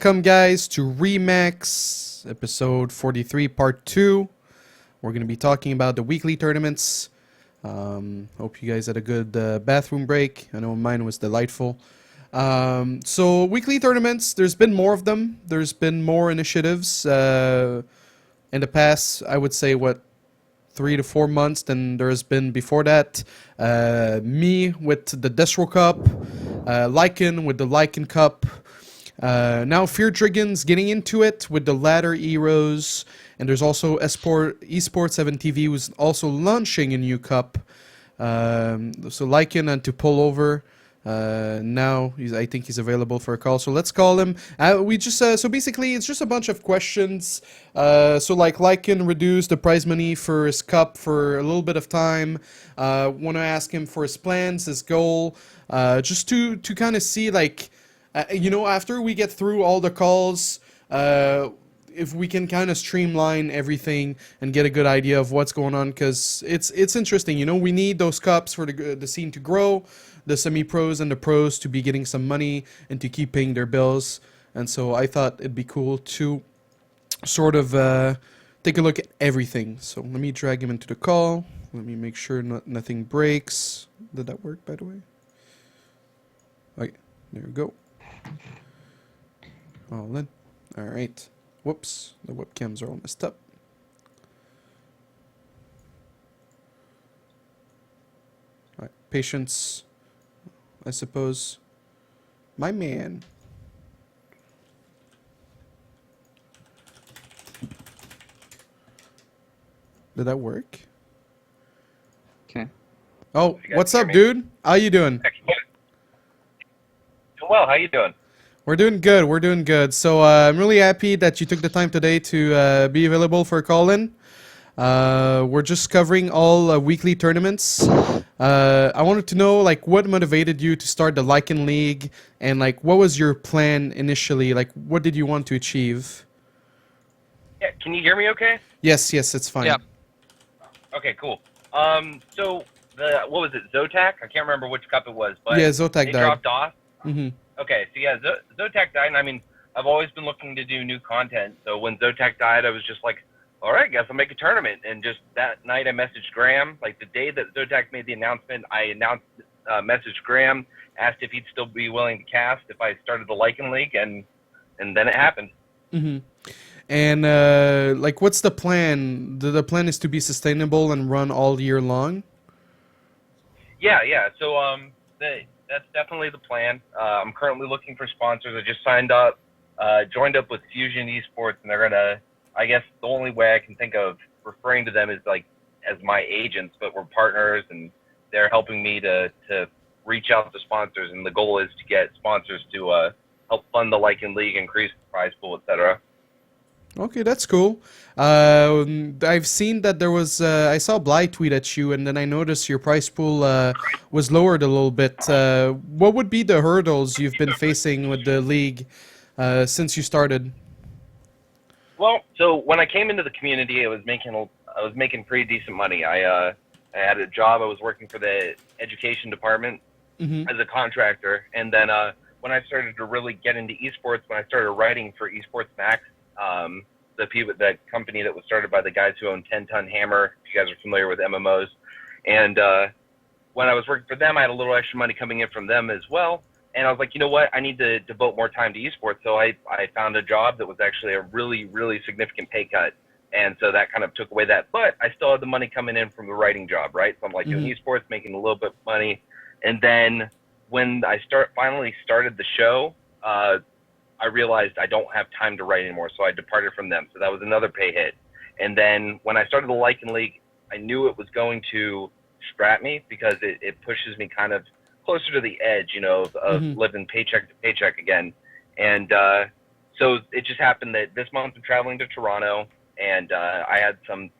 Welcome, guys, to Remax, episode 43, part 2. We're going to be talking about the weekly tournaments. Hope you guys had a good bathroom break. I know mine was delightful. So, weekly tournaments, there's been more of them. There's been more initiatives in the past, I would say, 3 to 4 months than there's been before that. Me with the desRow Cup, Lycan with the Lycan Cup. Now Fear Dragons getting into it with the Ladder Heroes, and there's also Esports 7 TV who's also launching a new cup. So Lycan and to pull over. Now I think he's available for a call, so let's call him. So basically it's just a bunch of questions. So like Lycan reduced the prize money for his cup for a little bit of time. Want to ask him for his plans, his goal, just to kind of see like. After we get through all the calls, if we can kind of streamline everything and get a good idea of what's going on, because it's interesting. We need those cups for the scene to grow, the semi-pros and the pros to be getting some money and to keep paying their bills. And so I thought it'd be cool to sort of take a look at everything. So let me drag him into the call. Let me make sure nothing breaks. Did that work, by the way? Okay, there we go. All in. Alright. Whoops. The webcams are all messed up. Alright. Patience. I suppose. My man. Did that work? Okay. Oh, what's up, dude? How you doing? Well, how you doing? We're doing good. We're doing good. So I'm really happy that you took the time today to be available for a call-in. We're just covering all weekly tournaments. I wanted to know, like, what motivated you to start the Lycan League, and like, what was your plan initially? Like, what did you want to achieve? Yeah, can you hear me? Okay. Yes, it's fine. Yeah. Okay, cool. So what was it? Zotac? I can't remember which cup it was, but Yeah, Zotac they died. dropped off. Mm-hmm. Okay, so yeah, Zotac died, and I mean, I've always been looking to do new content. So when Zotac died, I was just like, all right, guess I'll make a tournament. And just that night, I messaged Graham. Like the day that Zotac made the announcement, I messaged Graham, asked if he'd still be willing to cast if I started the Lycan League, and then it happened. Mm-hmm. And like, what's the plan? The plan is to be sustainable and run all year long? Yeah. So that's definitely the plan. I'm currently looking for sponsors. I just signed up, joined up with Fusion Esports, and they're gonna. I guess the only way I can think of referring to them is like as my agents, but we're partners, and they're helping me to reach out to sponsors. And the goal is to get sponsors to help fund the Lycan League, increase the prize pool, etc. Okay, that's cool. I've seen that there was. I saw Bly tweet at you, and then I noticed your prize pool was lowered a little bit. What would be the hurdles you've been facing with the league since you started? Well, so when I came into the community, I was making pretty decent money. I had a job. I was working for the education department as a contractor, and then when I started to really get into esports, when I started writing for Esports Max. The company that was started by the guys who own 10 Ton Hammer, if you guys are familiar with MMOs. And when I was working for them, I had a little extra money coming in from them as well. And I was like, you know what? I need to devote more time to esports. So I found a job that was actually a really, really significant pay cut. And so that kind of took away that. But I still had the money coming in from the writing job, right? So I'm like doing esports, making a little bit of money. And then when I finally started the show, I realized I don't have time to write anymore, so I departed from them. So that was another pay hit. And then when I started the Lycan League, I knew it was going to strap me because it pushes me kind of closer to the edge, of living paycheck to paycheck again. And so it just happened that this month I'm traveling to Toronto, and I had some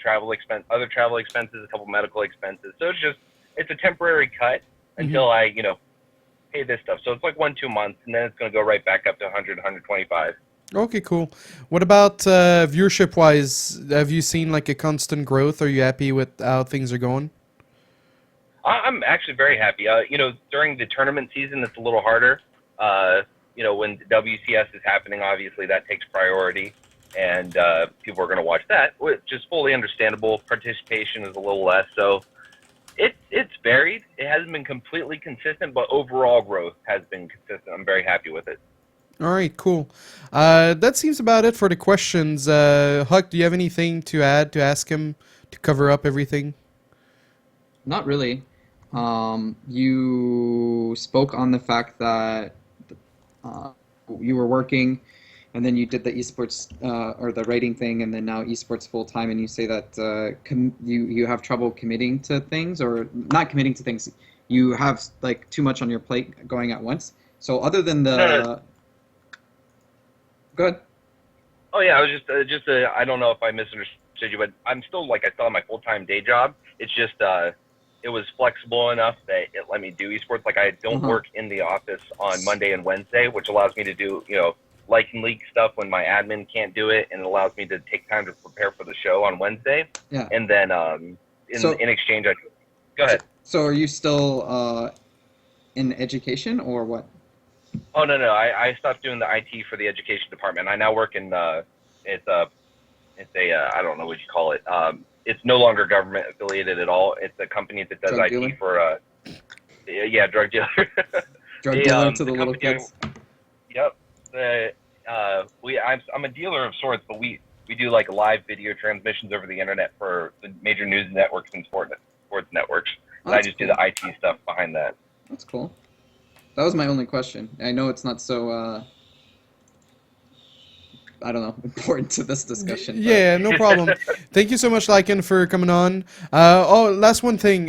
other travel expenses, a couple medical expenses. So it's a temporary cut until I, pay this stuff. So it's like 1-2 months, and then it's going to go right back up to 100, 125. Okay, cool. What about viewership-wise? Have you seen like a constant growth? Are you happy with how things are going? I'm actually very happy. During the tournament season, it's a little harder. when WCS is happening, obviously that takes priority, and people are going to watch that, which is fully understandable. Participation is a little less, so it's varied. It hasn't been completely consistent, but overall growth has been consistent. I'm very happy with it. All right, cool. That seems about it for the questions. HuK, do you have anything to add to ask him to cover up everything? Not really. You spoke on the fact that you were working, and then you did the esports or the writing thing, and then now esports full time. And you say that you have trouble committing to things, or not committing to things. You have like too much on your plate going at once. So other than the No. Go ahead. Oh yeah, I was just I don't know if I misunderstood you, but I still have my full-time day job. It's just it was flexible enough that it let me do esports. Like I don't work in the office on Monday and Wednesday, which allows me to do like and league stuff when my admin can't do it, and it allows me to take time to prepare for the show on Wednesday. Yeah. And then in exchange, go ahead. So are you still in education or what? Oh no, I stopped doing the IT for the education department. I now work in it's a I don't know what you call it. It's no longer government affiliated at all. It's a company that does Drug IT dealer? for drug dealer. Drug dealer to the little kids. Yep. I'm a dealer of sorts, but we do like live video transmissions over the internet for the major news networks and sports networks. And I just do the IT stuff behind that. That's cool. That was my only question. I know it's not so, I don't know, important to this discussion. Yeah, no problem. Thank you so much, Lycan, for coming on. Last thing.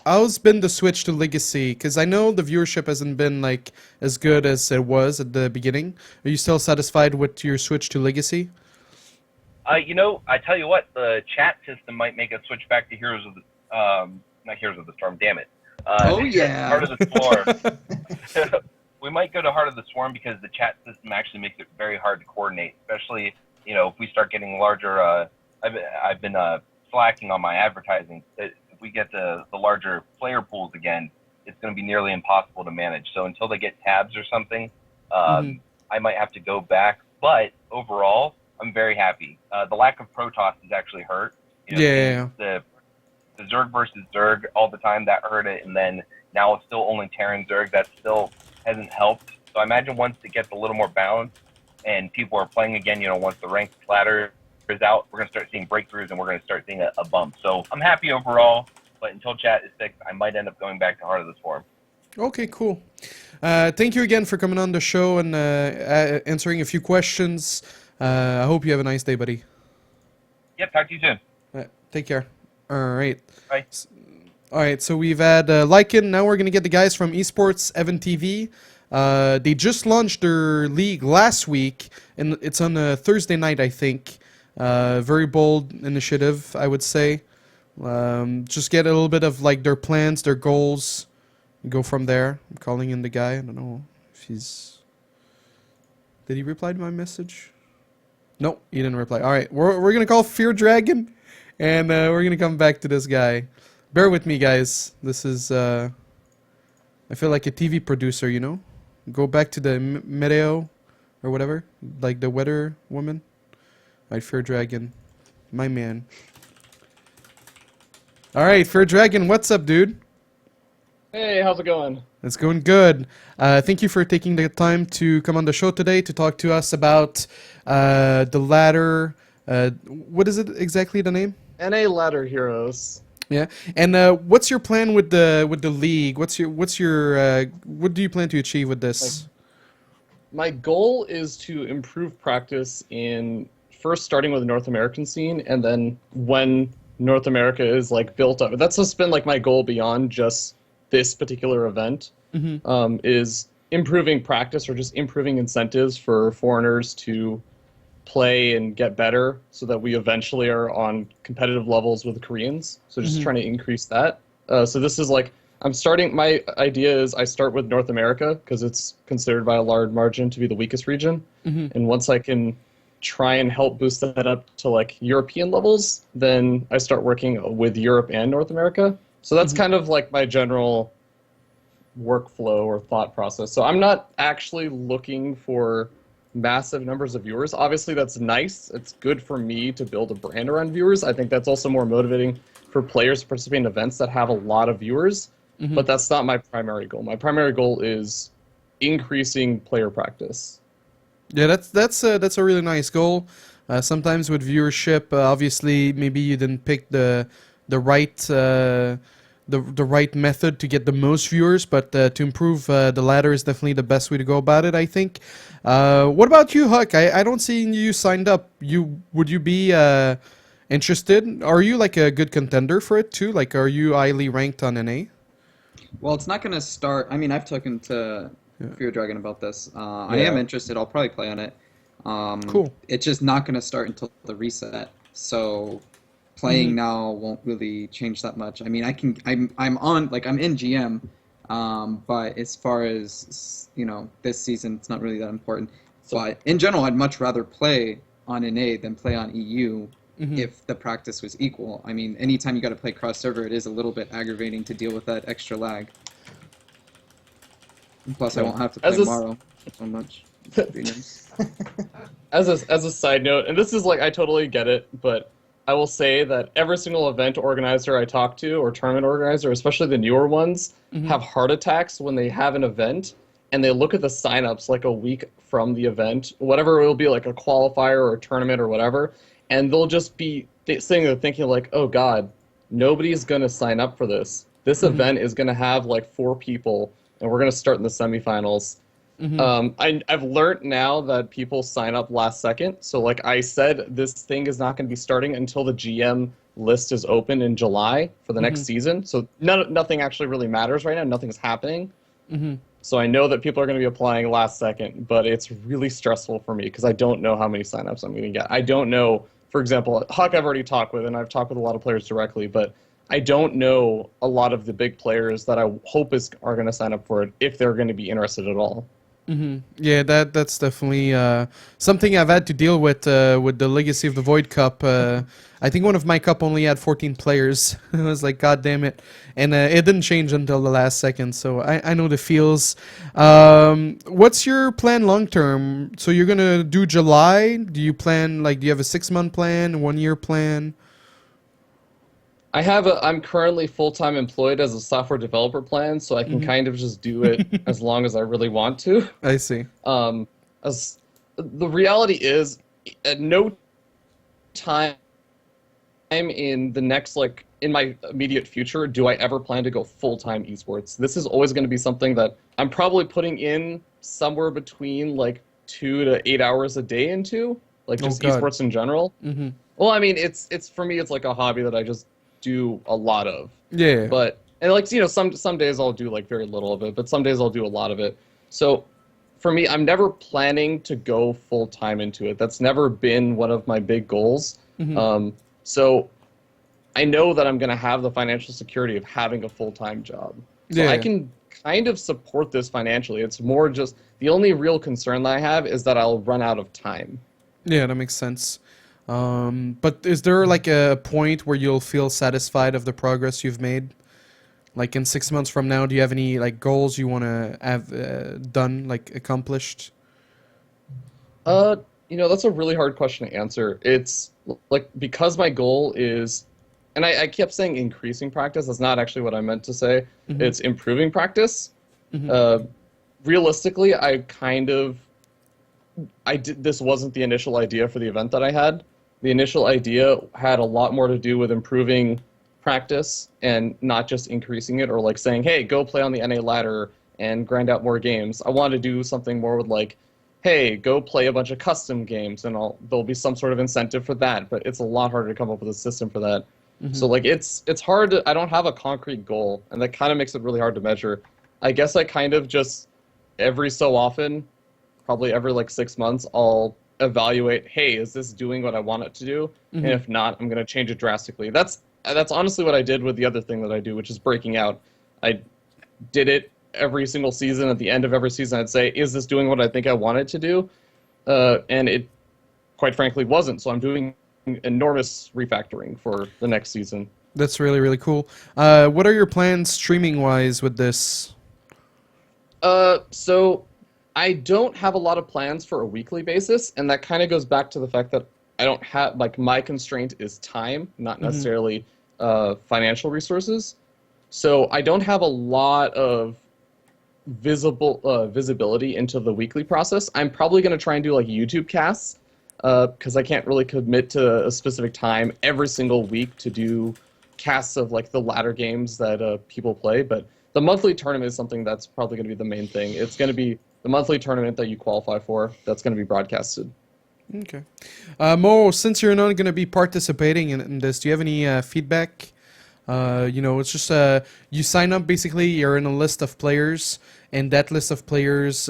How's been the switch to Legacy? Because I know the viewership hasn't been like as good as it was at the beginning. Are you still satisfied with your switch to Legacy? I tell you what, the chat system might make us switch back to not Heroes of the Storm, damn it. Oh, yeah. Heart of the Swarm. We might go to Heart of the Swarm because the chat system actually makes it very hard to coordinate, especially, if we start getting larger. I've been slacking on my advertising. If we get the larger player pools again, it's going to be nearly impossible to manage. So until they get tabs or something, I might have to go back. But overall, I'm very happy. The lack of Protoss has actually hurt. The Zerg versus Zerg all the time, that hurt it. And then now it's still only Terran Zerg. That still hasn't helped. So I imagine once it gets a little more balanced and people are playing again, once the ranked ladder is out, we're going to start seeing breakthroughs and we're going to start seeing a bump. So I'm happy overall, but until chat is fixed, I might end up going back to Heart of the Swarm. Okay, cool. Thank you again for coming on the show and answering a few questions. I hope you have a nice day, buddy. Yep, talk to you soon. Take care. All right. Bye. All right, so we've had Lycan. Now we're going to get the guys from Esports Evan TV. They just launched their league last week, and it's on a Thursday night, I think. Very bold initiative, I would say. Just get a little bit of like their plans, their goals, and go from there. I'm calling in the guy. I don't know if he's... Did he reply to my message? No, he didn't reply. All right, we're going to call Fear Dragon, and we're going to come back to this guy. Bear with me, guys. This is, I feel like a TV producer, Go back to the Morrow, or whatever. Like the weather woman. Alright, Fear Dragon. My man. Alright, Fear Dragon, what's up, dude? Hey, how's it going? It's going good. Thank you for taking the time to come on the show today to talk to us about the ladder. What is it exactly, the name? NA Ladder Heroes. Yeah, and what's your plan with the league? What do you plan to achieve with this? My goal is to improve practice in first starting with the North American scene, and then when North America is like built up. That's just been like my goal beyond just this particular event. Is improving practice or just improving incentives for foreigners to play and get better so that we eventually are on competitive levels with the Koreans. So just trying to increase that. So this is like, my idea is I start with North America because it's considered by a large margin to be the weakest region. And once I can try and help boost that up to like European levels, then I start working with Europe and North America. So that's kind of like my general workflow or thought process. So I'm not actually looking for massive numbers of viewers. Obviously, that's nice. It's good for me to build a brand around viewers. I think that's also more motivating for players to participate in events that have a lot of viewers. But that's not my primary goal. My primary goal is increasing player practice. Yeah, that's a really nice goal. Sometimes with viewership, obviously, maybe you didn't pick the right the right method to get the most viewers, but to improve the ladder is definitely the best way to go about it, I think. What about you, HuK? I don't see you signed up. Would you be interested? Are you like a good contender for it too? Like, are you highly ranked on NA? Well, it's not going to start. I mean, I've talked to Fear Dragon about this. I Yeah. am interested. I'll probably play on it. Cool. It's just not going to start until the reset. So playing now won't really change that much. I mean, I'm on, like, I'm in GM, but as far as, you know, this season, it's not really that important. But in general, I'd much rather play on NA than play on EU if the practice was equal. I mean, anytime you got to play cross-server, it is a little bit aggravating to deal with that extra lag. And plus, I won't have to play Morrow so much. That'd be nice. As a side note, and this is like, I totally get it, but I will say that every single event organizer I talk to, or tournament organizer, especially the newer ones, have heart attacks when they have an event, and they look at the signups like a week from the event, whatever it will be, like a qualifier or a tournament or whatever, and they'll just be sitting there thinking like, oh god, nobody's going to sign up for this. This event is going to have like 4 people, and we're going to start in the semifinals. I've learned now that people sign up last second. So like I said, this thing is not going to be starting until the GM list is open in July for the next season. So nothing actually really matters right now. Nothing's happening. So I know that people are going to be applying last second, but it's really stressful for me because I don't know how many signups I'm going to get. I don't know, for example, HuK I've already talked with, and I've talked with a lot of players directly, but I don't know a lot of the big players that I hope are going to sign up for it if they're going to be interested at all. Yeah, that's definitely something I've had to deal with the Legacy of the Void Cup. I think one of my cup only had 14 players. I was like, God damn it. And it didn't change until the last second, so I know the feels. What's your plan long term? So you're going to do July? Do you plan, like, do you have a 6-month plan, 1-year plan? I'm currently full-time employed as a software developer plan, so I can kind of just do it as long as I really want to. I see. As the reality is, at no time in the next, like, in my immediate future, do I ever plan to go full-time esports. This is always going to be something that I'm probably putting in somewhere between, like, 2 to 8 hours a day into, like, just esports in general. Well, I mean, it's for me, it's like a hobby that I just do a lot of. Yeah. But, and like, you know, some days I'll do like very little of it, but some days I'll do a lot of it. So for me, I'm never planning to go full time into it. That's never been one of my big goals. So I know that I'm going to have the financial security of having a full-time job. So I can kind of support this financially. It's more just, the only real concern that I have is that I'll run out of time. Yeah, that makes sense. But is there like a point where you'll feel satisfied of the progress you've made? Like in 6 months from now, do you have any like goals you want to have done, like accomplished? You know, that's a really hard question to answer. It's like, because my goal is, and I kept saying increasing practice. That's not actually what I meant to say. It's improving practice. Realistically, this wasn't the initial idea for the event that I had. The initial idea had a lot more to do with improving practice and not just increasing it or like saying, hey, go play on the NA ladder and grind out more games. I wanted to do something more with like, hey, go play a bunch of custom games and there'll be some sort of incentive for that, but it's a lot harder to come up with a system for that. So like it's hard to, I don't have a concrete goal, and that kind of makes it really hard to measure. I guess I kind of just every so often, probably every like 6 months, I'll evaluate, hey, is this doing what I want it to do? And if not, I'm going to change it drastically. That's honestly what I did with the other thing that I do, which is breaking out. I did it every single season. At the end of every season, I'd say, is this doing what I think I want it to do? And it, quite frankly, wasn't. So I'm doing enormous refactoring for the next season. That's really, really cool. What are your plans streaming-wise with this? So I don't have a lot of plans for a weekly basis, and that kind of goes back to the fact that I don't have, like, my constraint is time, not necessarily financial resources. So I don't have a lot of visibility into the weekly process. I'm probably going to try and do like YouTube casts because I can't really commit to a specific time every single week to do casts of like the ladder games that people play. But the monthly tournament is something that's probably going to be the main thing. It's going to be the monthly tournament that you qualify for that's going to be broadcasted. Okay. Mo, since you're not going to be participating in this, do you have any feedback? It's just you sign up, basically you're in a list of players, and that list of players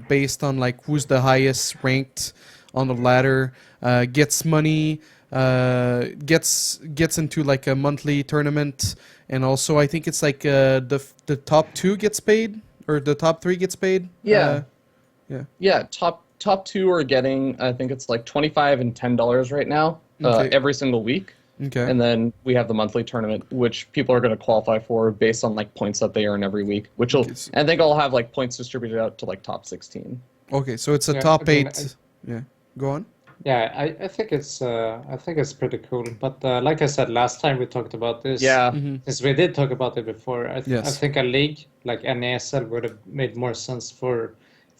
based on like who's the highest ranked on the ladder gets money, gets into like a monthly tournament, and also I think it's like the top 2 gets paid, or the top 3 gets paid. Yeah. Yeah. Top 2 are getting, I think it's like $25 and $10 right now every single week. Okay. And then we have the monthly tournament, which people are going to qualify for based on like points that they earn every week. Which will, and I think I'll have like points distributed out to like top 16. Okay, so it's a top 8. Yeah, go on. Yeah, I think it's pretty cool. But like I said last time we talked about this. Yeah. Since we did talk about it before, I Yes. think a league like NASL would have made more sense for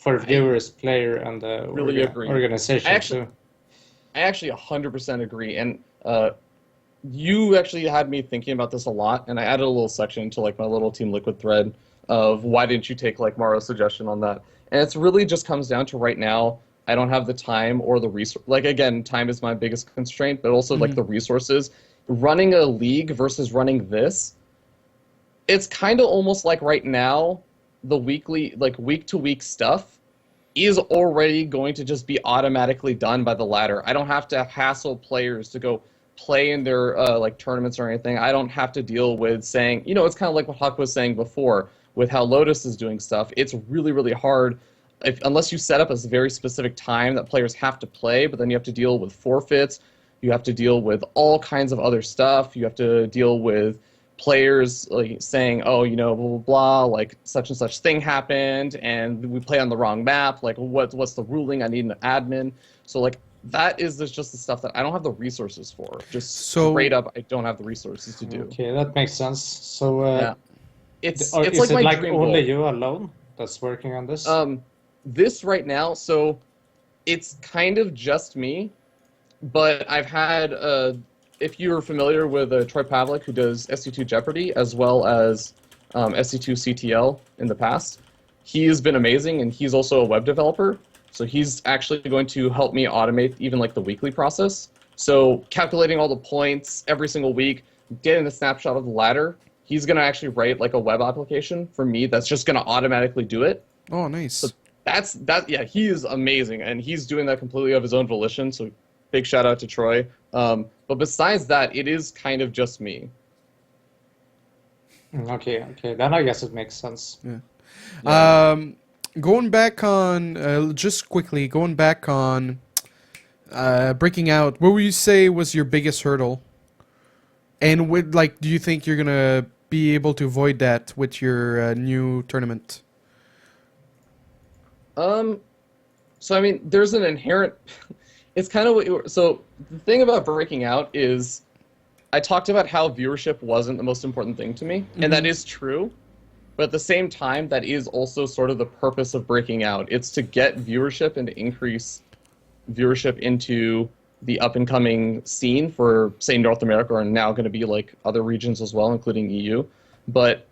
viewers, player, and the Really agree. organization I actually 100% agree. And you actually had me thinking about this a lot, and I added a little section to like my little Team Liquid thread of why didn't you take like Morrow's suggestion on that. And it's really just comes down to right now I don't have the time or the resource. Like again, time is my biggest constraint, but also like the resources. Running a league versus running this, it's kind of almost like right now the weekly, like week to week stuff is already going to just be automatically done by the ladder. I don't have to hassle players to go play in their like tournaments or anything. I don't have to deal with saying, it's kind of like what HuK was saying before with how Lotus is doing stuff. It's really, really hard unless you set up a very specific time that players have to play, but then you have to deal with forfeits. You have to deal with all kinds of other stuff. You have to deal with players like saying, oh, blah, blah, blah, like such and such thing happened and we play on the wrong map. Like what's the ruling? I need an admin. So like that is just the stuff that I don't have the resources for. Just straight up, I don't have the resources to do. Okay, that makes sense. So yeah. It's is like it my like dream only goal. you alone that's working on this? This right now, so it's kind of just me, but I've had, if you're familiar with Troy Pavlik, who does SC2 Jeopardy, as well as SC2 CTL in the past, he has been amazing, and he's also a web developer, so he's actually going to help me automate even like the weekly process. So calculating all the points every single week, getting a snapshot of the ladder, he's going to actually write like a web application for me that's just going to automatically do it. Oh, nice. So yeah, he is amazing, and he's doing that completely of his own volition, so big shout out to Troy. But besides that, it is kind of just me. Okay, then I guess it makes sense. Yeah. Going back on, just quickly, going back on breaking out, what would you say was your biggest hurdle? And do you think you're going to be able to avoid that with your new tournament? So I mean, there's an inherent, it's kind of, so the thing about breaking out is I talked about how viewership wasn't the most important thing to me, and that is true, but at the same time, that is also sort of the purpose of breaking out. It's to get viewership and to increase viewership into the up-and-coming scene for, say, North America, or now going to be like other regions as well, including EU, but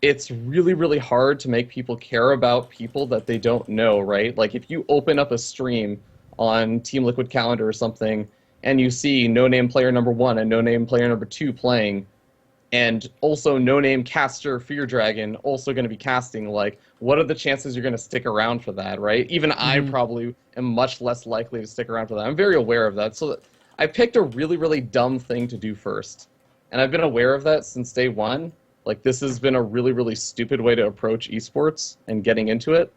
it's really, really hard to make people care about people that they don't know, right? Like if you open up a stream on Team Liquid Calendar or something and you see no-name player number 1 and no-name player number 2 playing, and also no-name caster Fear Dragon also going to be casting, like what are the chances you're going to stick around for that, right? Even I probably am much less likely to stick around for that. I'm very aware of that. So I picked a really, really dumb thing to do first. And I've been aware of that since day one. Like, this has been a really, really stupid way to approach esports and getting into it.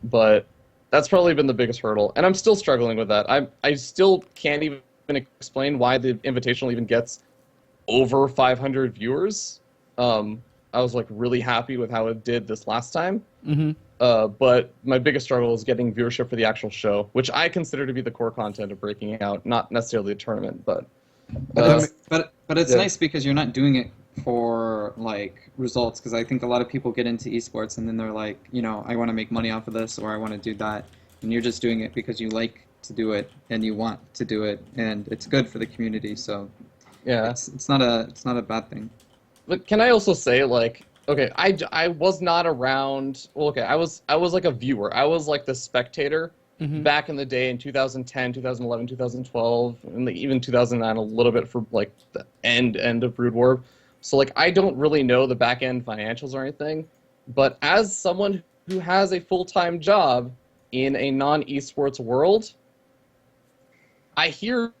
But that's probably been the biggest hurdle. And I'm still struggling with that. I still can't even explain why the Invitational even gets over 500 viewers. I I was like really happy with how it did this last time. Mm-hmm. But my biggest struggle is getting viewership for the actual show, which I consider to be the core content of Breaking Out, not necessarily the tournament, but But it's Yeah. nice because you're not doing it for like results. Because I think a lot of people get into esports and then they're like, you know, I want to make money off of this or I want to do that, and you're just doing it because you like to do it and you want to do it, and it's good for the community. So yeah. it's not a bad thing. But can I also say, like, okay, I was not around. Well, okay, I was like a viewer. I was like the spectator back in the day in 2010, 2011, 2012, and like even 2009 a little bit for like the end of Brood War. So like I don't really know the back end financials or anything. But as someone who has a full-time job in a non-esports world, I hear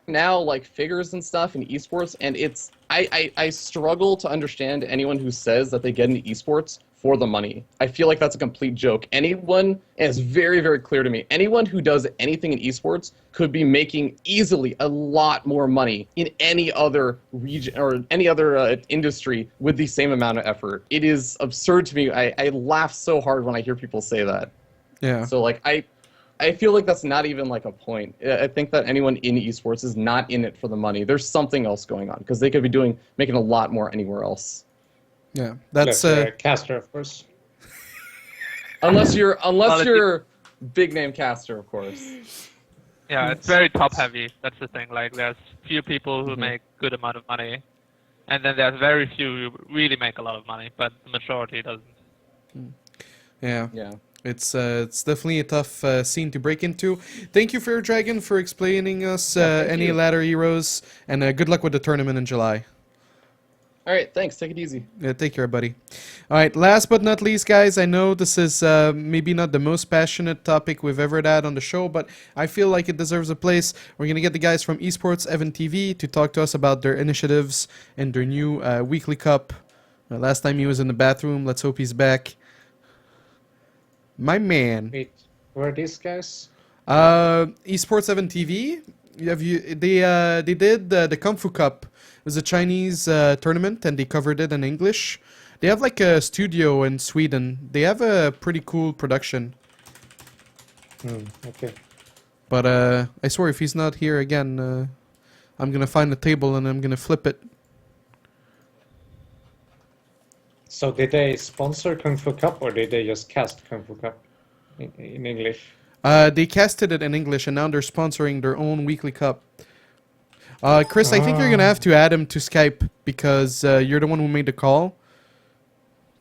now like figures and stuff in esports, and it's I struggle to understand anyone who says that they get into esports for the money. I feel like that's a complete joke. Anyone, and it's very, very clear to me, anyone who does anything in esports could be making easily a lot more money in any other region or any other industry with the same amount of effort. It is absurd to me. I laugh so hard when I hear people say that. Yeah. So like I feel like that's not even like a point. I think that anyone in esports is not in it for the money. There's something else going on because they could be making a lot more anywhere else. Yeah. That's caster, of course. Unless you're big name caster, of course. Yeah, it's very top heavy. That's the thing. Like, there's few people who make good amount of money, and then there's very few who really make a lot of money, but the majority doesn't. yeah. Yeah. It's definitely a tough scene to break into. Thank you, Fair Dragon, for explaining us thank any you. ladder heroes, and good luck with the tournament in July. All right, thanks. Take it easy. Yeah, take care, buddy. All right, last but not least, guys, I know this is maybe not the most passionate topic we've ever had on the show, but I feel like it deserves a place. We're going to get the guys from Esports Event TV to talk to us about their initiatives and their new weekly cup. Last time he was in the bathroom. Let's hope he's back. My man. Wait, who are these guys? Esports Event TV. They did the Kung Fu Cup. It was a Chinese tournament, and they covered it in English. They have like a studio in Sweden. They have a pretty cool production. Okay. But I swear, if he's not here again, I'm gonna find the table and I'm gonna flip it. So did they sponsor Kung Fu Cup or did they just cast Kung Fu Cup in English? They casted it in English, and now they're sponsoring their own weekly cup. Chris, I think you're gonna have to add him to Skype because you're the one who made the call.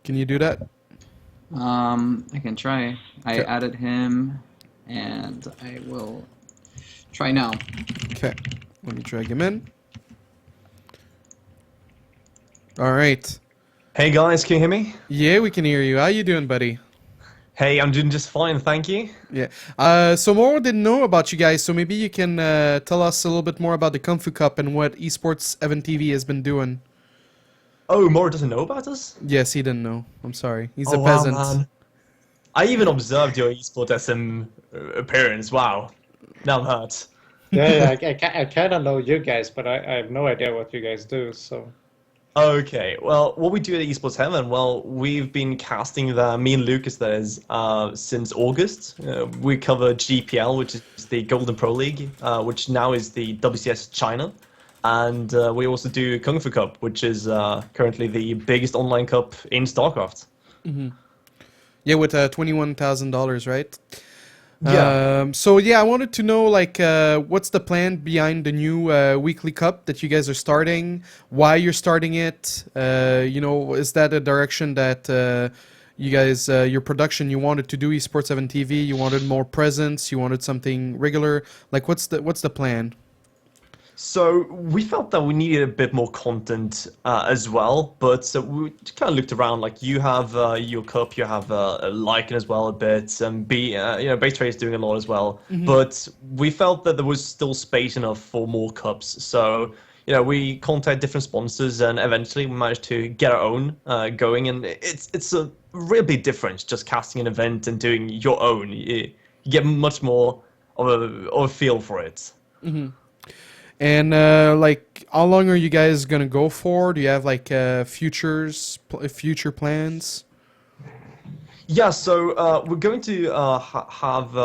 Can you do that? I can try. I Okay. added him, and I will try now. Okay, let me drag him in. All right. Hey guys, can you hear me? Yeah, we can hear you. How you doing, buddy? Hey, I'm doing just fine, thank you. Yeah. So Morrow didn't know about you guys, so maybe you can tell us a little bit more about the Kung Fu Cup and what Esports Event TV has been doing. Oh, Morrow doesn't know about us? Yes, he didn't know. I'm sorry. He's Oh, a wow, peasant. man. I even observed your eSport SM appearance. Wow. Now I'm hurt. Yeah, I kind of know you guys, but I have no idea what you guys do, so... Okay, well, what we do at Esports Heaven, well, we've been casting me and Lucas, that is, since August. We cover GPL, which is the Golden Pro League, which now is the WCS China. And we also do Kung Fu Cup, which is currently the biggest online cup in StarCraft. Yeah, with $21,000, right? Yeah. So yeah, I wanted to know like what's the plan behind the new weekly cup that you guys are starting? Why you're starting it? You know, is that a direction that you guys, your production, you wanted to do Esports Event TV? You wanted more presence? You wanted something regular? Like, what's the plan? So we felt that we needed a bit more content as well, but we kind of looked around. Like you have your cup, you have Lycan as well a bit, and Base Trade is doing a lot as well. But we felt that there was still space enough for more cups. So we contacted different sponsors, and eventually we managed to get our own going. And it's a real big difference just casting an event and doing your own. You get much more of a feel for it. And like, how long are you guys gonna go for? Do you have like future plans? Yeah, so we're going to have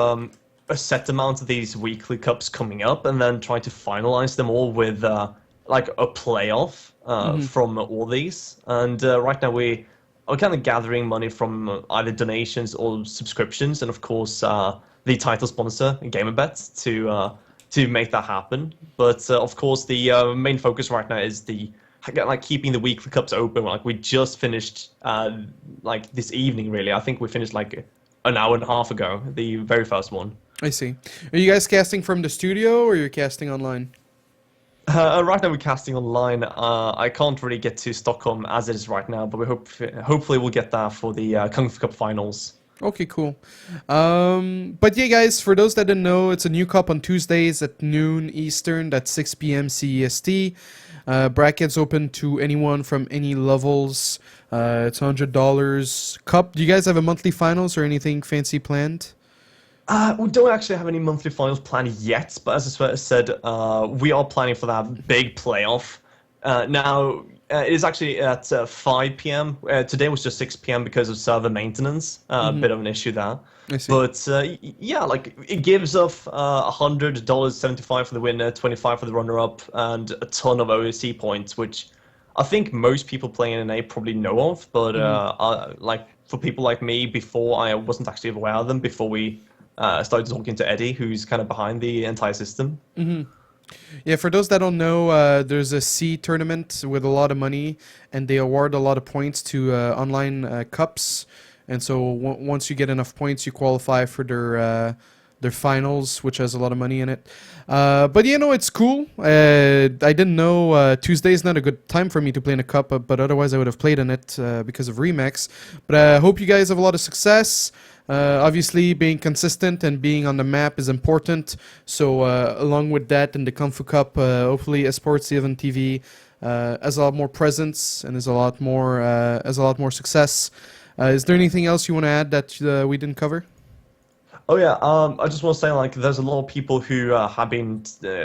a set amount of these weekly cups coming up, and then try to finalize them all with like a playoff from all these. And right now we are kind of gathering money from either donations or subscriptions, and of course the title sponsor, GamerBet, to make that happen. But of course the main focus right now is like keeping the weekly cups open. Like we just finished like this evening, really. I think we finished like an hour and a half ago, the very first one. I see. Are you guys casting from the studio or you're casting online? Right now we're casting online. I can't really get to Stockholm as it is right now, but hopefully we'll get there for the Kung Fu Cup finals. Okay, cool. But yeah, guys, for those that didn't know, it's a new cup on Tuesdays at noon Eastern. That's 6 p.m. CEST. Brackets open to anyone from any levels. It's $100 cup. Do you guys have a monthly finals or anything fancy planned? We don't actually have any monthly finals planned yet, but as I said, we are planning for that big playoff. Now, it is actually at 5 p.m. Today was just 6 p.m. because of server maintenance. A bit of an issue there. I see. But yeah, like it gives off $100, 75 for the winner, 25 for the runner-up, and a ton of OSC points, which I think most people playing NA probably know of. But like for people like me, before I wasn't actually aware of them before we started talking to Eddie, who's kind of behind the entire system. Yeah, for those that don't know, there's a C tournament with a lot of money, and they award a lot of points to online cups. And so once you get enough points, you qualify for their finals, which has a lot of money in it. But you know, it's cool. I didn't know Tuesday is not a good time for me to play in a cup, but otherwise I would have played in it because of Remax. But I hope you guys have a lot of success. Obviously, being consistent and being on the map is important. So along with that, in the Kung Fu Cup, hopefully Esports 7 TV has a lot more presence and has a lot more success. Is there anything else you want to add that we didn't cover? Oh yeah, I just want to say, like, there's a lot of people who have been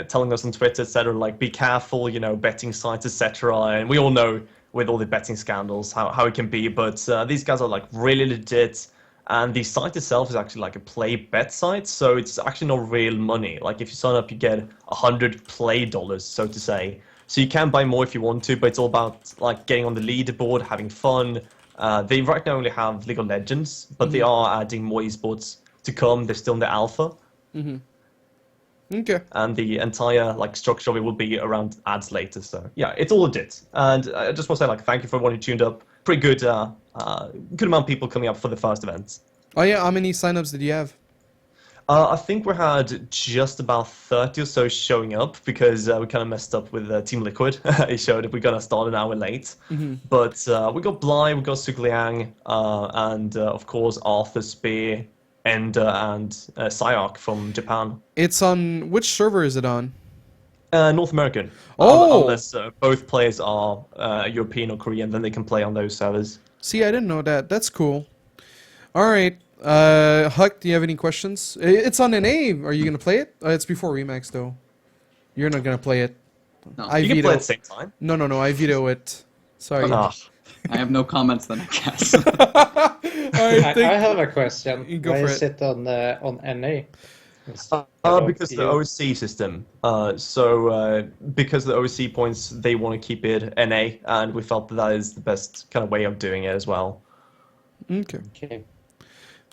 telling us on Twitter, etc., like, be careful, you know, betting sites, etc. And we all know with all the betting scandals how it can be, but these guys are like really legit. And the site itself is actually like a play bet site, so it's actually not real money. Like if you sign up, you get 100 play dollars, so to say. So you can buy more if you want to, but it's all about like getting on the leaderboard, having fun. They right now only have League of Legends, but they are adding more esports to come. They're still in the alpha. Okay. And the entire like structure of it will be around ads later. So yeah, it's all legit. And I just want to say like thank you for everyone who tuned up. Pretty good, good amount of people coming up for the first event. Oh yeah, how many signups did you have? I think we had just about 30 or so showing up because we kind of messed up with Team Liquid. It showed that we're gonna start an hour late. But we got Bly, we got Sugliang, and of course Arthur Spear, Ender, and Psyark from Japan. It's on which server is it on? North American. Oh! Unless both players are European or Korean, then they can play on those servers. See, I didn't know that. That's cool. All right. HuK, do you have any questions? It's on NA. Are you going to play it? It's before Remax, though. You're not going to play it. No. I You can veto. play at the same time. No. I veto it. Sorry. Ah. I have no comments then, I guess. All right, I have a question. You go Why for is it on NA? Because the OC system. Because the OC points, they want to keep it NA, and we felt that is the best kind of way of doing it as well. Okay. Okay.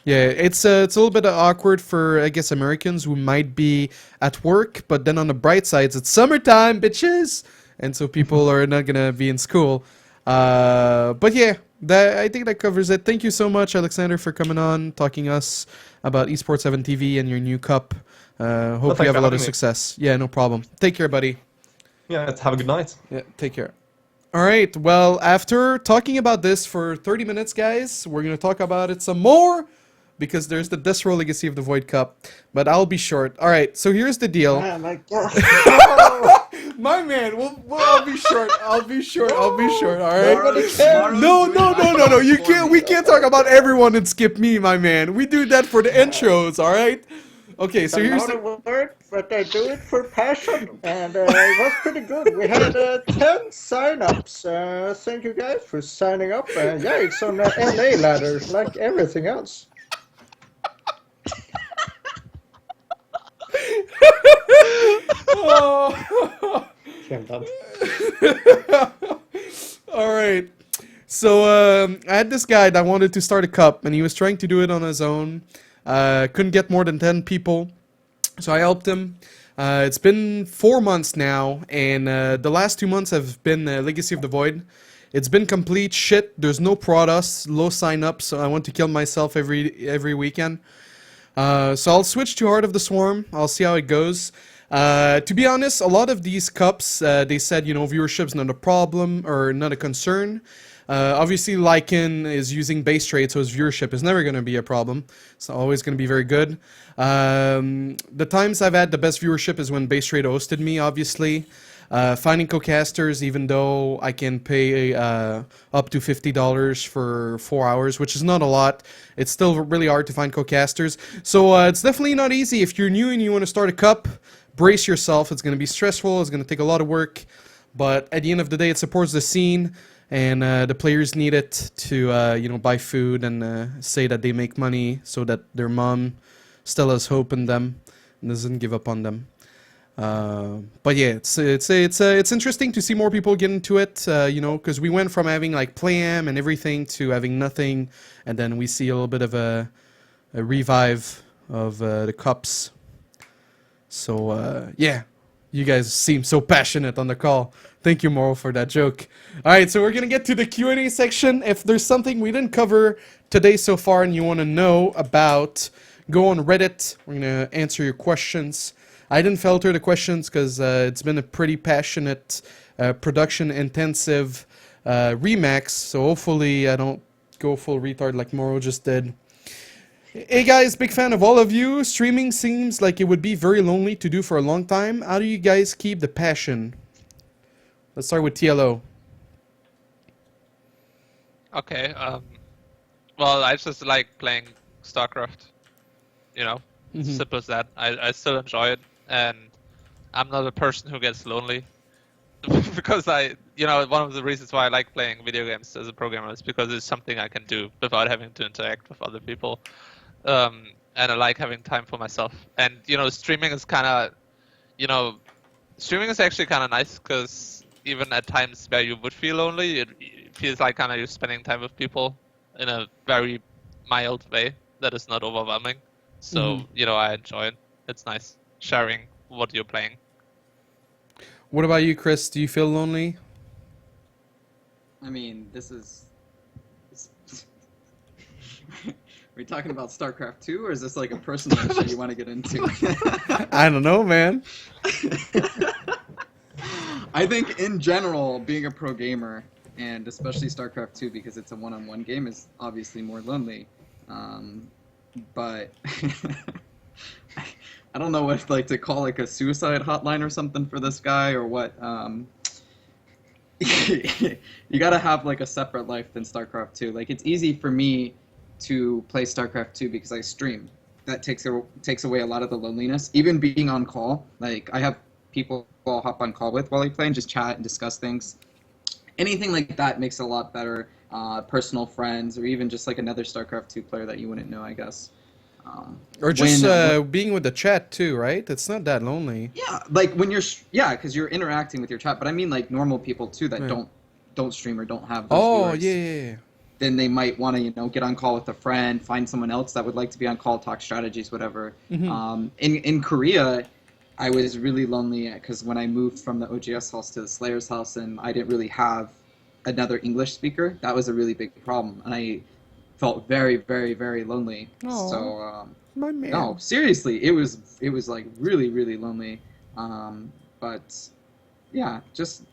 Yeah, it's a little bit awkward for, I guess, Americans who might be at work, but then on the bright sides, it's summertime, bitches! And so people are not going to be in school. But yeah, I think that covers it. Thank you so much, Alexander, for coming on, talking us about Esports 7 TV and your new cup. Hope you have a lot of success. Yeah, no problem. Take care, buddy. Yeah, have a good night. Yeah, take care. All right, well, after talking about this for 30 minutes, guys, we're going to talk about it some more because there's the desRow Legacy of the Void Cup, but I'll be short. All right, so here's the deal. Oh my god. My man, I'll be short. All right. No. You can't. We can't talk about everyone and skip me, my man. We do that for the intros. All right. Okay. So here's the. but I do it for passion, and it was pretty good. We had 10 sign-ups. Thank you guys for signing up. Yeah, it's on the LA ladder, like everything else. Oh. Can't done. All right. So I had this guy that wanted to start a cup, and he was trying to do it on his own. Couldn't get more than 10 people, so I helped him. It's been 4 months now, and the last 2 months have been Legacy of the Void. It's been complete shit. There's no Protoss, low sign-ups, so I want to kill myself every weekend. So I'll switch to Heart of the Swarm. I'll see how it goes. To be honest, a lot of these cups, they said, viewership's not a problem or not a concern. Obviously, Lycan is using base trade, so his viewership is never going to be a problem. It's always going to be very good. The times I've had the best viewership is when base trade hosted me, obviously. Finding co-casters, even though I can pay up to $50 for 4 hours, which is not a lot, it's still really hard to find co-casters. So it's definitely not easy. If you're new and you want to start a cup, brace yourself. It's going to be stressful. It's going to take a lot of work. But at the end of the day, it supports the scene. And the players need it to, buy food and say that they make money so that their mom still has hope in them and doesn't give up on them. But yeah, it's interesting to see more people get into it, because we went from having like Play-Am and everything to having nothing, and then we see a little bit of a revive of the cups. So yeah, you guys seem so passionate on the call. Thank you, Morrow, for that joke. All right, so we're gonna get to the Q&A section. If there's something we didn't cover today so far and you want to know about, go on Reddit. We're gonna answer your questions. I didn't filter the questions because it's been a pretty passionate, production-intensive Remax, so hopefully I don't go full retard like Morrow just did. Hey guys, big fan of all of you. Streaming seems like it would be very lonely to do for a long time. How do you guys keep the passion? Let's start with TLO. Okay, well, I just like playing StarCraft, simple as that. I still enjoy it, and I'm not a person who gets lonely. Because one of the reasons why I like playing video games as a programmer is because it's something I can do without having to interact with other people. And I like having time for myself. And, streaming is streaming is actually kind of nice because even at times where you would feel lonely, it feels like kind of you're spending time with people in a very mild way that is not overwhelming. So, I enjoy it. It's nice sharing what you're playing. What about you, Chris? Do you feel lonely? I mean, this is... Are we talking about StarCraft 2, or is this like a personal issue you want to get into? I don't know, man. I think in general, being a pro gamer, and especially StarCraft 2 because it's a one-on-one game, is obviously more lonely. But I don't know what to call like a suicide hotline or something for this guy or what. You gotta have like a separate life than StarCraft 2. Like it's easy for me to play StarCraft 2 because I stream. That takes away a lot of the loneliness. Even being on call, like I have people I'll hop on call with while I play and just chat and discuss things. Anything like that makes it a lot better. Personal friends, or even just like another StarCraft 2 player that you wouldn't know, I guess. Or just being with the chat too, right? It's not that lonely. Yeah, like when you're because you're interacting with your chat. But I mean like normal people too that don't stream or don't have those viewers. Yeah. Then they might want to get on call with a friend, find someone else that would like to be on call, talk strategies, whatever. In Korea, I was really lonely because when I moved from the OGS house to the Slayer's house, and I didn't really have another English speaker, that was a really big problem, and I felt very, very, very lonely. Aww, so my man. No, seriously, it was like really, really lonely. But yeah, just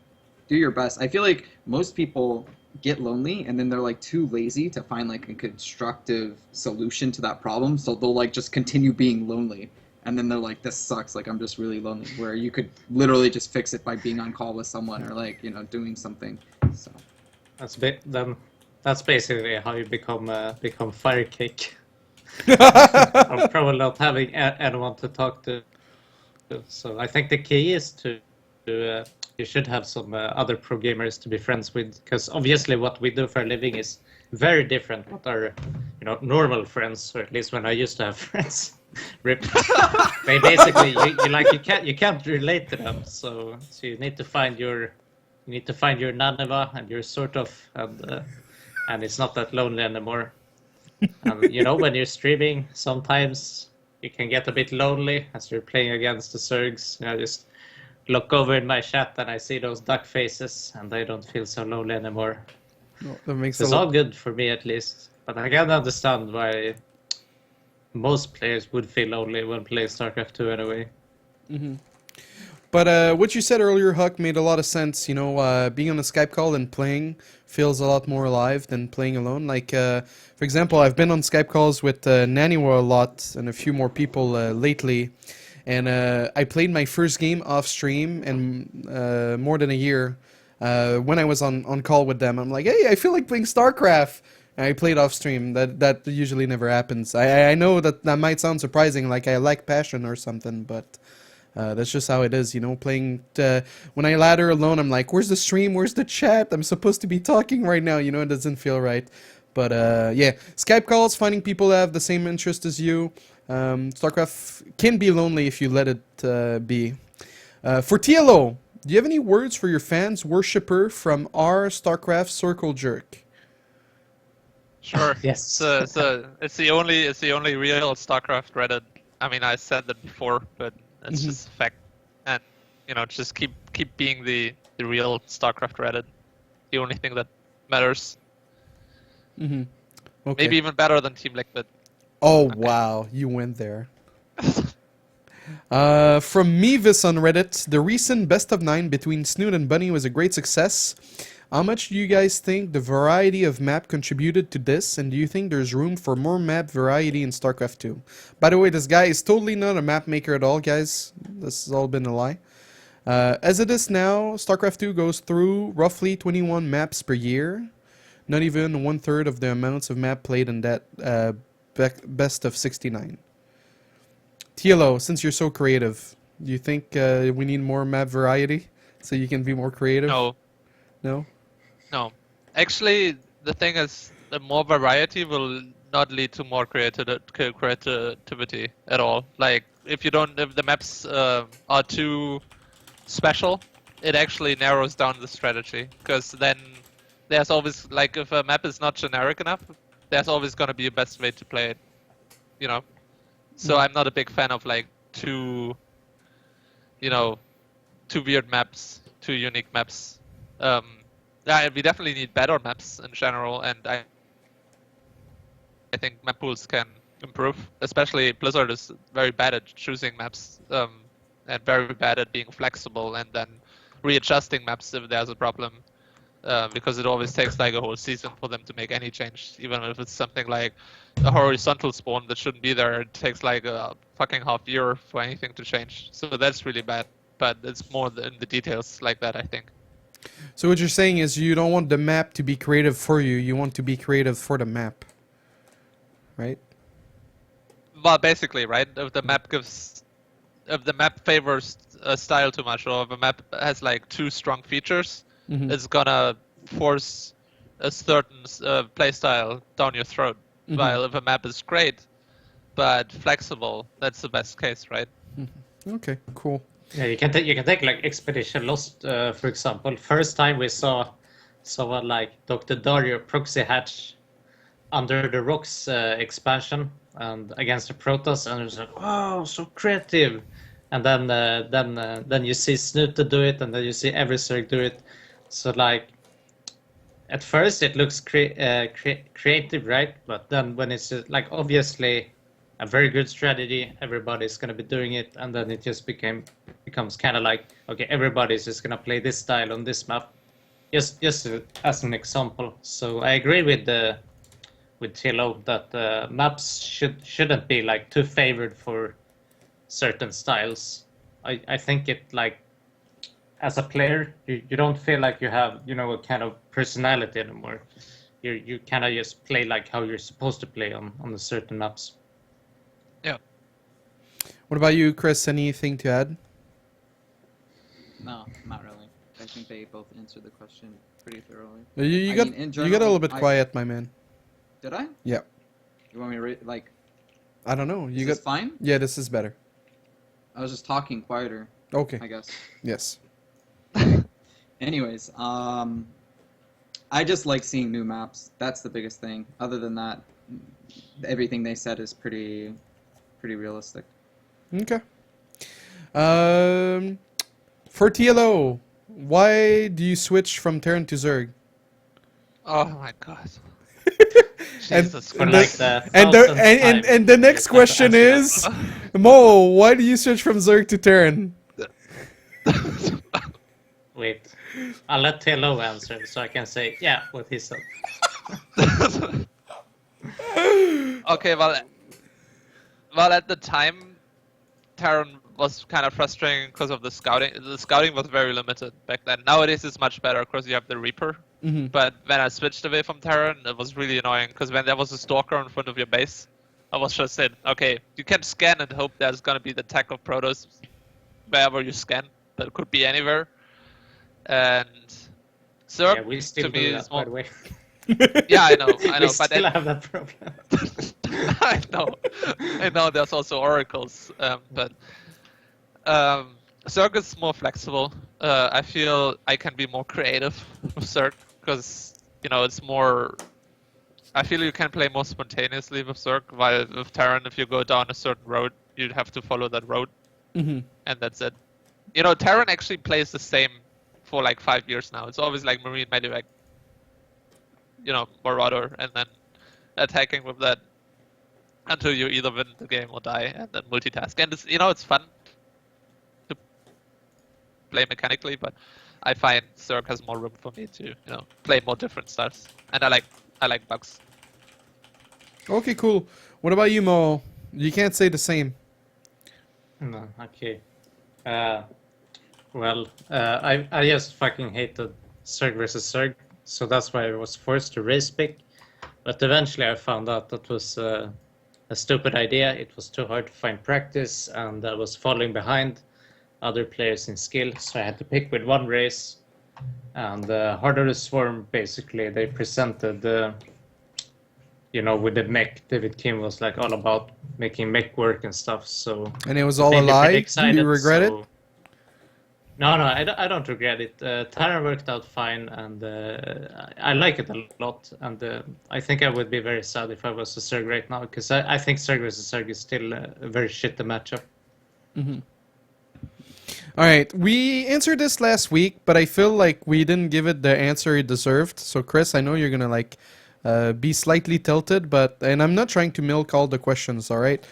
do your best. I feel like most people get lonely and then they're like too lazy to find like a constructive solution to that problem, so they'll like just continue being lonely. And then they're like, this sucks, like I'm just really lonely, where you could literally just fix it by being on call with someone or like, doing something. So that's basically how you become Firecake. I'm probably not having anyone to talk to. So I think the key is to you should have some other pro gamers to be friends with, because obviously what we do for a living is very different what our normal friends, or at least when I used to have friends. Rip. They basically you can't relate to them, so you need to find your Naneva and your sort of, and it's not that lonely anymore. And when you're streaming, sometimes you can get a bit lonely as you're playing against the Zergs. Just look over in my chat and I see those duck faces, and they don't feel so lonely anymore. No, that makes It's all good for me, at least. But I can understand why most players would feel lonely when playing StarCraft 2 anyway. Mm-hmm. But what you said earlier, HuK, made a lot of sense. Being on a Skype call and playing feels a lot more alive than playing alone. Like, for example, I've been on Skype calls with Naniwa a lot and a few more people lately. And I played my first game off stream in more than a year. When I was on call with them, I'm like, hey, I feel like playing StarCraft. And I played off stream. That usually never happens. I know that might sound surprising, like I lack passion or something, but that's just how it is, playing. When I ladder alone, I'm like, where's the stream? Where's the chat? I'm supposed to be talking right now. It doesn't feel right. But yeah, Skype calls, finding people that have the same interest as you. StarCraft can be lonely if you let it be. For TLO, do you have any words for your fans, worshipper from our StarCraft Circle Jerk? Sure. Yes. So it's the only real StarCraft Reddit. I mean, I said that before, but it's just a fact. And just keep being the real StarCraft Reddit. The only thing that matters. Mm-hmm. Okay. Maybe even better than Team Liquid. Oh wow, you went there. From Mevis on Reddit, the recent best of 9 between Snoot and Bunny was a great success. How much do you guys think the variety of map contributed to this, and do you think there's room for more map variety in StarCraft 2? By the way, this guy is totally not a map maker at all, guys. This has all been a lie. As it is now, StarCraft 2 goes through roughly 21 maps per year. Not even 1/3 of the amounts of map played in that best of 69. TLO, since you're so creative, do you think we need more map variety so you can be more creative? No. No? No. Actually, the thing is, the more variety will not lead to more creativity at all. Like, if the maps are too special, it actually narrows down the strategy. Because then there's always, like, if a map is not generic enough, there's always going to be a best way to play it. So I'm not a big fan of, like, too weird maps, too unique maps. Yeah, we definitely need better maps in general, and I think map pools can improve. Especially Blizzard is very bad at choosing maps, and very bad at being flexible and then readjusting maps if there's a problem. Because it always takes like a whole season for them to make any change, even if it's something like a horizontal spawn that shouldn't be there. It takes like a fucking half year for anything to change. So that's really bad. But it's more in the details like that, I think. So what you're saying is you don't want the map to be creative for you, you want to be creative for the map. Right? Well, basically, right? If the map favors a style too much, or if a map has like too strong features, it's gonna force a certain playstyle down your throat. While if a map is great, but flexible, that's the best case, right? Okay, cool. Yeah, you can take like Expedition Lost, for example. First time we saw someone like Dr. Dario proxy hatch Under the Rocks expansion and against the Protoss, and it was like, wow, so creative. And then you see Snoot do it, and then you see every Zerg do it. So like, at first it looks creative, right? But then when it's just, like, obviously a very good strategy, everybody's gonna be doing it, and then it just becomes kind of like, okay, everybody's just gonna play this style on this map. Just as an example. So I agree with TLO that maps shouldn't be like too favored for certain styles. I think it, like, as a player, you don't feel like you have a kind of personality anymore. You kind of just play like how you're supposed to play on the certain maps. Yeah. What about you, Chris? Anything to add? No, not really. I think they both answered the question pretty thoroughly. You I got mean, in you got a general, little bit quiet, my man. Did I? Yeah. You want me to like? I don't know. Is You this got fine? Yeah, this is better. I was just talking quieter, Okay. I guess. Yes. Anyways, I just like seeing new maps. That's the biggest thing. Other than that, everything they said is pretty realistic. Okay. For TLO, why do you switch from Terran to Zerg? Oh my god. And- Jesus For And Christ. like the And the, thousandth and, time, and the next you have to question answer that. is, Mo, why do you switch from Zerg to Terran? Wait, I'll let TLO answer so I can say, yeah, what he said. Okay, well, at the time, Terran was kind of frustrating because of the scouting. The scouting was very limited back then. Nowadays, it's much better because you have the Reaper. Mm-hmm. But when I switched away from Terran, it was really annoying because when there was a stalker in front of your base, I was just saying, okay, you can scan and hope there's gonna be the tech of Protoss wherever you scan. That could be anywhere. And Zerg, Yeah, we still to me, do is that, by more. the way. Yeah, I know, We but still then, have that problem. I know. There's also oracles, but Zerg is more flexible. I feel I can be more creative with Zerg because it's more. I feel you can play more spontaneously with Zerg, while with Terran, if you go down a certain road, you'd have to follow that road, Mm-hmm. and that's it. Terran actually plays the same for like 5 years now. It's always like Marine Medivac, Marauder, and then attacking with that until you either win the game or die, and then multitask. And it's fun to play mechanically, but I find Zerg has more room for me to play more different styles, and I like bugs. Okay, cool. What about you, Mo? You can't say the same. No, okay. I just fucking hated Zerg versus Zerg, so that's why I was forced to race pick. But eventually I found out that was a stupid idea. It was too hard to find practice, and I was falling behind other players in skill, so I had to pick with one race. And Harder to Swarm, basically, they presented, with the mech. David Kim was like all about making mech work and stuff, so... And it was all a made me pretty lie? Do excited, you regret it? so- No, I don't regret it. Terran worked out fine, and I like it a lot. And I think I would be very sad if I was a Zerg right now, because I think Zerg versus Zerg is still a very shitty matchup. Mm-hmm. All right, we answered this last week, but I feel like we didn't give it the answer it deserved. So, Chris, I know you're gonna be slightly tilted, and I'm not trying to milk all the questions. All right.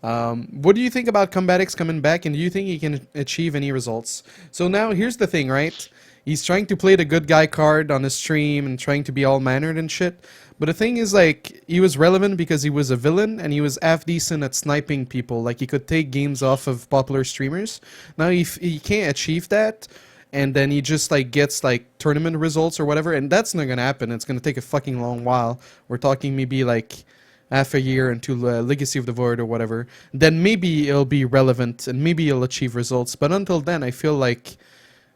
What do you think about Combatix coming back, and do you think he can achieve any results? So now here's the thing, right? He's trying to play the good guy card on his stream and trying to be all mannered and shit. But the thing is, like, he was relevant because he was a villain and he was half decent at sniping people. Like, he could take games off of popular streamers. Now he can't achieve that, and then he just like gets like tournament results or whatever, and that's not gonna happen. It's gonna take a fucking long while. We're talking maybe like half a year into Legacy of the Void or whatever, then maybe it'll be relevant and maybe it'll achieve results. But until then, I feel like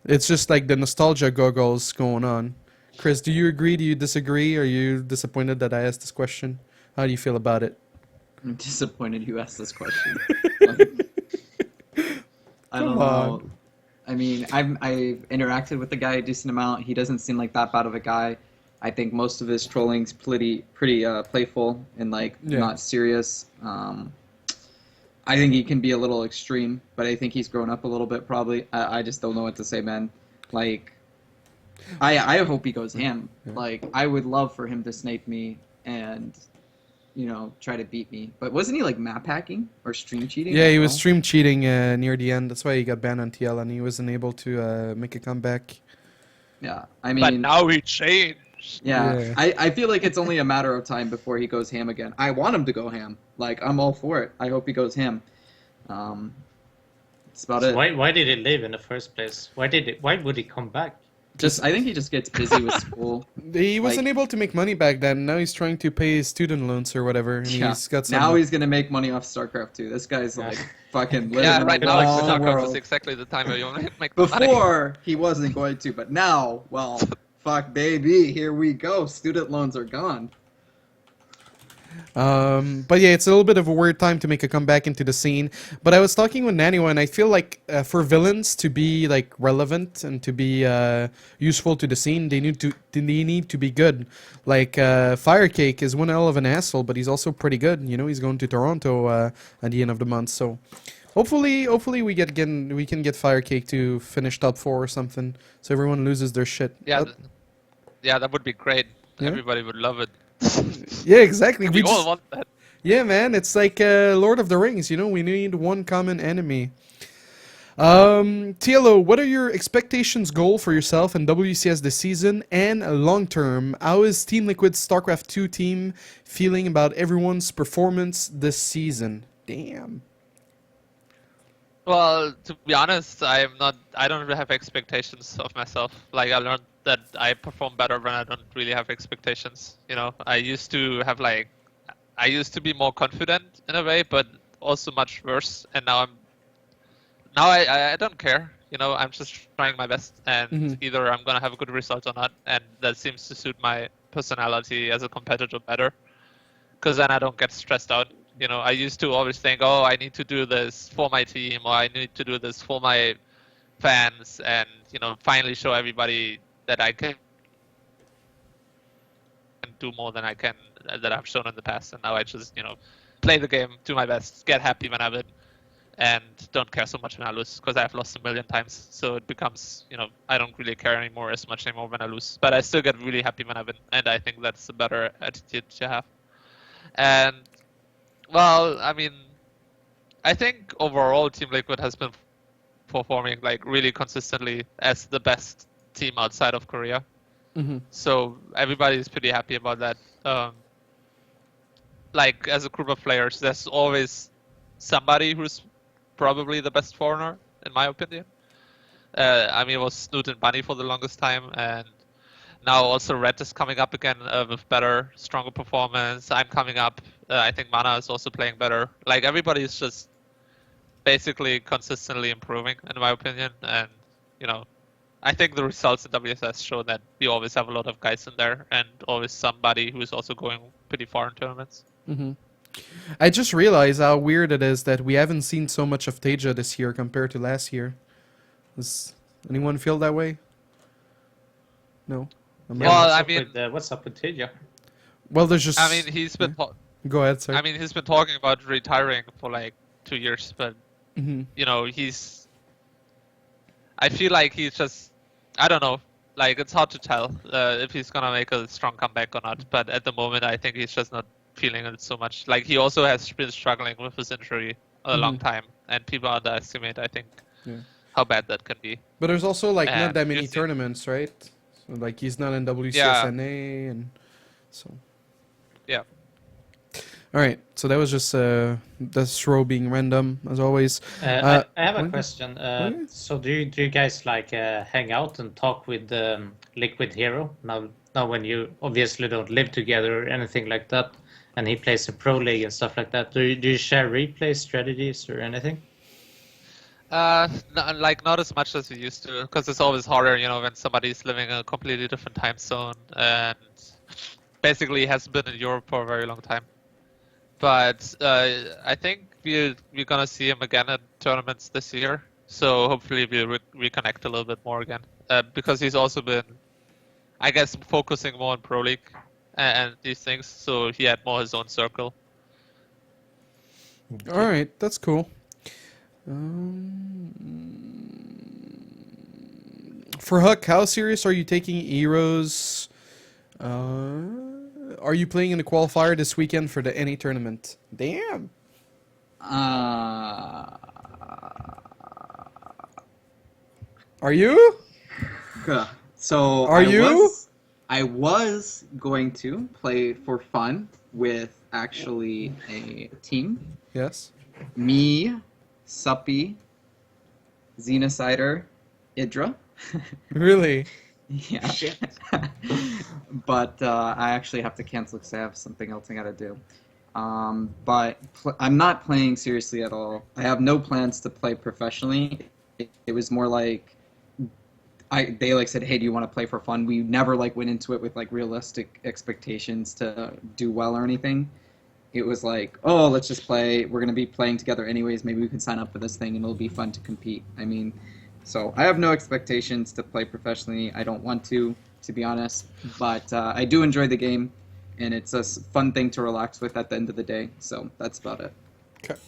it's just like the nostalgia goggles going on. Chris, do you agree? Do you disagree? Are you disappointed that I asked this question? How do you feel about it? I'm disappointed you asked this question. Like, I don't Come know. on. I mean, I've interacted with the guy a decent amount. He doesn't seem like that bad of a guy. I think most of his trolling's pretty playful and like Yeah. not serious. I think he can be a little extreme, but I think he's grown up a little bit probably. I just don't know what to say, man. Like, I hope he goes ham. Yeah. Like, I would love for him to snipe me and, try to beat me. But wasn't he like map hacking or stream cheating? Yeah, as he was well? stream cheating near the end. That's why he got banned on TL and he wasn't able to make a comeback. Yeah, I mean. But now he changed. Yeah, Yeah. I feel like it's only a matter of time before he goes ham again. I want him to go ham. Like, I'm all for it. I hope he goes ham. That's about So it. why did he leave in the first place? Why would he come back? I think he just gets busy with school. He wasn't able to make money back then. Now he's trying to pay his student loans or whatever, and Yeah. he's got some. Now he's gonna make money off StarCraft 2. This guy's like fucking living Yeah, in right a now, like, long StarCraft world. is exactly the time where you make the money. Before he wasn't going to, but now, well, fuck baby, here we go. Student loans are gone. But yeah, it's a little bit of a weird time to make a comeback into the scene. But I was talking with Naniwa, and I feel like for villains to be like relevant and to be useful to the scene, they need to be good. Like Firecake is one hell of an asshole, but he's also pretty good. You know, he's going to Toronto at the end of the month, so hopefully we can get Firecake to finish top 4 or something, so everyone loses their shit. Yeah, yeah, that would be great. Yeah. Everybody would love it. Yeah, exactly. We all just want that. Yeah, man, it's like Lord of the Rings, you know, we need one common enemy. TLO, what are your expectations goal for yourself and WCS this season and long term? How is Team Liquid's StarCraft 2 team feeling about everyone's performance this season? Damn. Well, to be honest, I don't really have expectations of myself. Like, I learned that I perform better when I don't really have expectations. You know, I used to be more confident in a way, but also much worse. And now I don't care. You know, I'm just trying my best, and either I'm gonna have a good result or not. And that seems to suit my personality as a competitor better, because then I don't get stressed out. You know, I used to always think, oh, I need to do this for my team, or I need to do this for my fans, and, you know, finally show everybody that I can do more than that I've shown in the past. And now I just, you know, play the game, do my best, get happy when I win, and don't care so much when I lose, because I've lost a million times. So it becomes, you know, I don't really care as much anymore when I lose, but I still get really happy when I win, and I think that's a better attitude to have. And well, I mean, I think overall Team Liquid has been performing like really consistently as the best team outside of Korea. So everybody's pretty happy about that. Like, as a group of players, there's always somebody who's probably the best foreigner, in my opinion. I mean, it was Snoot and Bunny for the longest time, and now also Red is coming up again with better, stronger performance. I'm coming up. I think Mana is also playing better. Like, everybody is just basically consistently improving, in my opinion. And, you know, I think the results in WSS show that we always have a lot of guys in there, and always somebody who is also going pretty far in tournaments. I just realized how weird it is that we haven't seen so much of Teja this year compared to last year. Does anyone feel that way? No? Well, I mean, what's up with Teja? Well, there's just... I mean, he's been... Go ahead, sir. I mean, he's been talking about retiring for like 2 years, but, you know, I feel like he's just... I don't know. Like, it's hard to tell if he's gonna make a strong comeback or not, but at the moment, I think he's just not feeling it so much. Like, he also has been struggling with his injury a long time, and people underestimate, I think, how bad that can be. But there's also, like, not that many tournaments, right? So, like, he's not in WCSNA, and so... Yeah. Alright, so that was just desRow being random, as always. I have a question. So do you guys, like, hang out and talk with Liquid Hero? Now when you obviously don't live together or anything like that, and he plays a pro league and stuff like that, do you share replay strategies or anything? Not as much as we used to, because it's always harder, you know, when somebody's living in a completely different time zone and basically hasn't been in Europe for a very long time. But I think we're gonna see him again at tournaments this year, so hopefully we'll reconnect a little bit more again, because he's also been, I guess, focusing more on Pro League and these things, so he had more his own circle. Alright, that's cool. For HuK, how serious are you taking Heroes? Are you playing in the qualifier this weekend for the NA tournament? Damn. Are you? So I was going to play for fun with actually a team. Yes. Me, Suppy, Xenocider, Idra. Really? Yeah. Shit. But I actually have to cancel because I have something else I gotta do. But I'm not playing seriously at all. I have no plans to play professionally. It was more like they like said, "Hey, do you want to play for fun?" We never like went into it with like realistic expectations to do well or anything. It was like, "Oh, let's just play. We're gonna be playing together anyways. Maybe we can sign up for this thing and it'll be fun to compete." I mean, so I have no expectations to play professionally. I don't want to be honest. But I do enjoy the game, and it's a fun thing to relax with at the end of the day. So that's about it. Okay.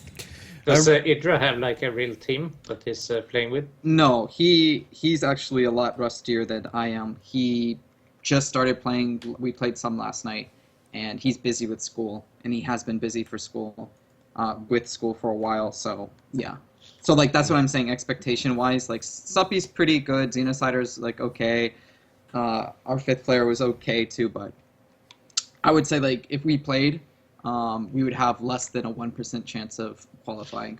Does Idra have like a real team that he's playing with? No, he's actually a lot rustier than I am. He just started playing. We played some last night, and he's busy with school, and he has been busy for school, with school for a while. So yeah. So like that's what I'm saying. Expectation wise, like Suppy's pretty good. Xenocider's like okay. Our fifth player was okay too, but I would say like if we played, we would have less than a 1% chance of qualifying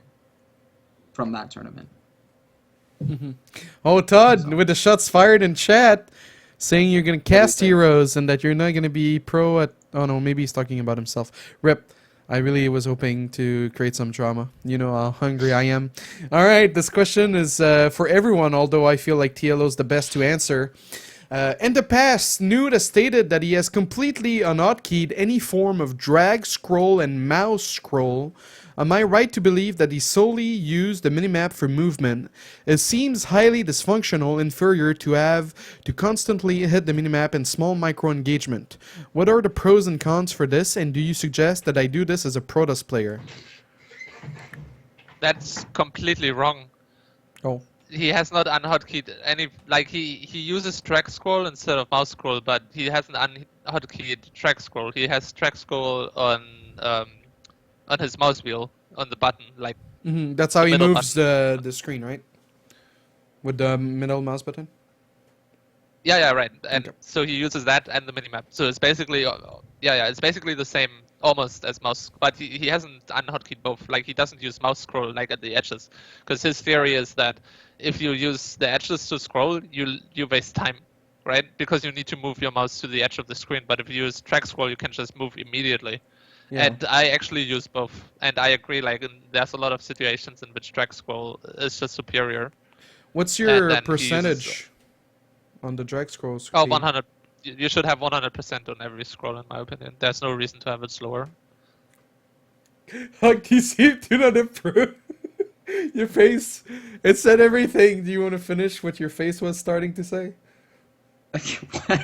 from that tournament. Oh, Todd, with the shots fired in chat, saying you're gonna cast heroes and that you're not gonna be pro at. Oh no, maybe he's talking about himself. Rip. I really was hoping to create some drama. You know how hungry I am. All right, this question is for everyone, although I feel like TLO is the best to answer. In the past, Nude has stated that he has completely unhotkeyed any form of drag scroll and mouse scroll. Am I right to believe that he solely used the minimap for movement? It seems highly dysfunctional, inferior to have to constantly hit the minimap in small micro engagement. What are the pros and cons for this, and do you suggest that I do this as a Protoss player? That's completely wrong. Oh. He has not unhotkeyed any, like he uses track scroll instead of mouse scroll, but he hasn't unhotkeyed track scroll. He has track scroll on his mouse wheel, on the button, like That's how he middle moves the screen, right? With the middle mouse button? yeah, right. And Okay. so he uses that and the minimap. So it's basically it's basically the same almost as mouse, but he hasn't unhotkeyed both. Like he doesn't use mouse scroll like at the edges, because his theory is that if you use the edges to scroll, you waste time, right? Because you need to move your mouse to the edge of the screen. But if you use track scroll, you can just move immediately. Yeah. And I actually use both, and I agree. Like there's a lot of situations in which track scroll is just superior. What's And your then he percentage on the drag scroll Oh, screen? 100. You should have 100% on every scroll, in my opinion. There's no reason to have it slower. HuK, you seem to not improve. Your face, it said everything. Do you want to finish what your face was starting to say?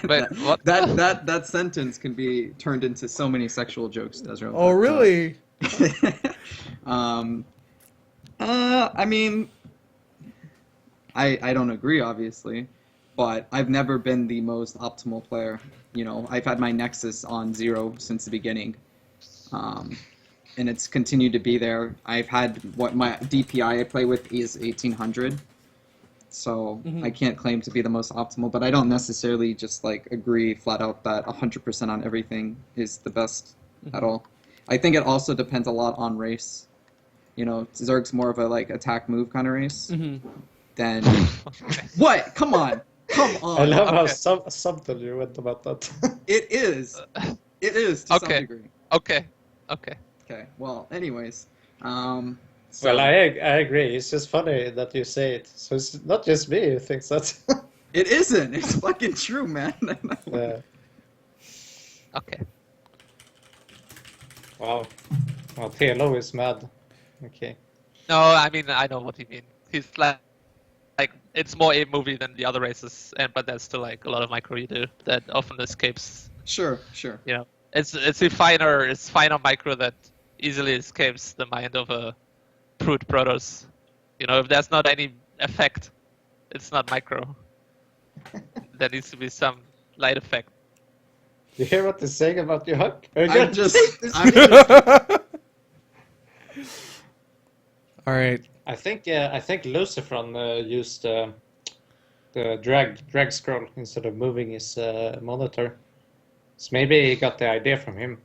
Wait, what? That sentence can be turned into so many sexual jokes, desRow. Oh, really? I mean, I don't agree, obviously, but I've never been the most optimal player. You know, I've had my Nexus on 0 since the beginning, and it's continued to be there. I've had what my DPI I play with is 1800, so I can't claim to be the most optimal, but I don't necessarily just like agree flat out that 100% on everything is the best at all. I think it also depends a lot on race. You know, Zerg's more of a like attack move kind of race. Then what? Come on. I on. love how Okay. subtle you went about that. It is. It is to some Okay. degree. Okay. Okay. Well, anyways. Well, I agree. It's just funny that you say it. So it's not just me who thinks that. It isn't. It's fucking true, man. Yeah. Okay. Wow. Well, TLO is mad. Okay. No, I mean, I know what you mean. He's like it's more a movie than the other races, but there's still like a lot of micro you do that often escapes. Sure. You know, it's a finer micro that easily escapes the mind of a prude Protoss. You know, if there's not any effect, it's not micro. There needs to be some light effect. You hear what they're saying about your HuK? I'm just. All right. I think Luciferon used the drag scroll instead of moving his monitor. So maybe he got the idea from him.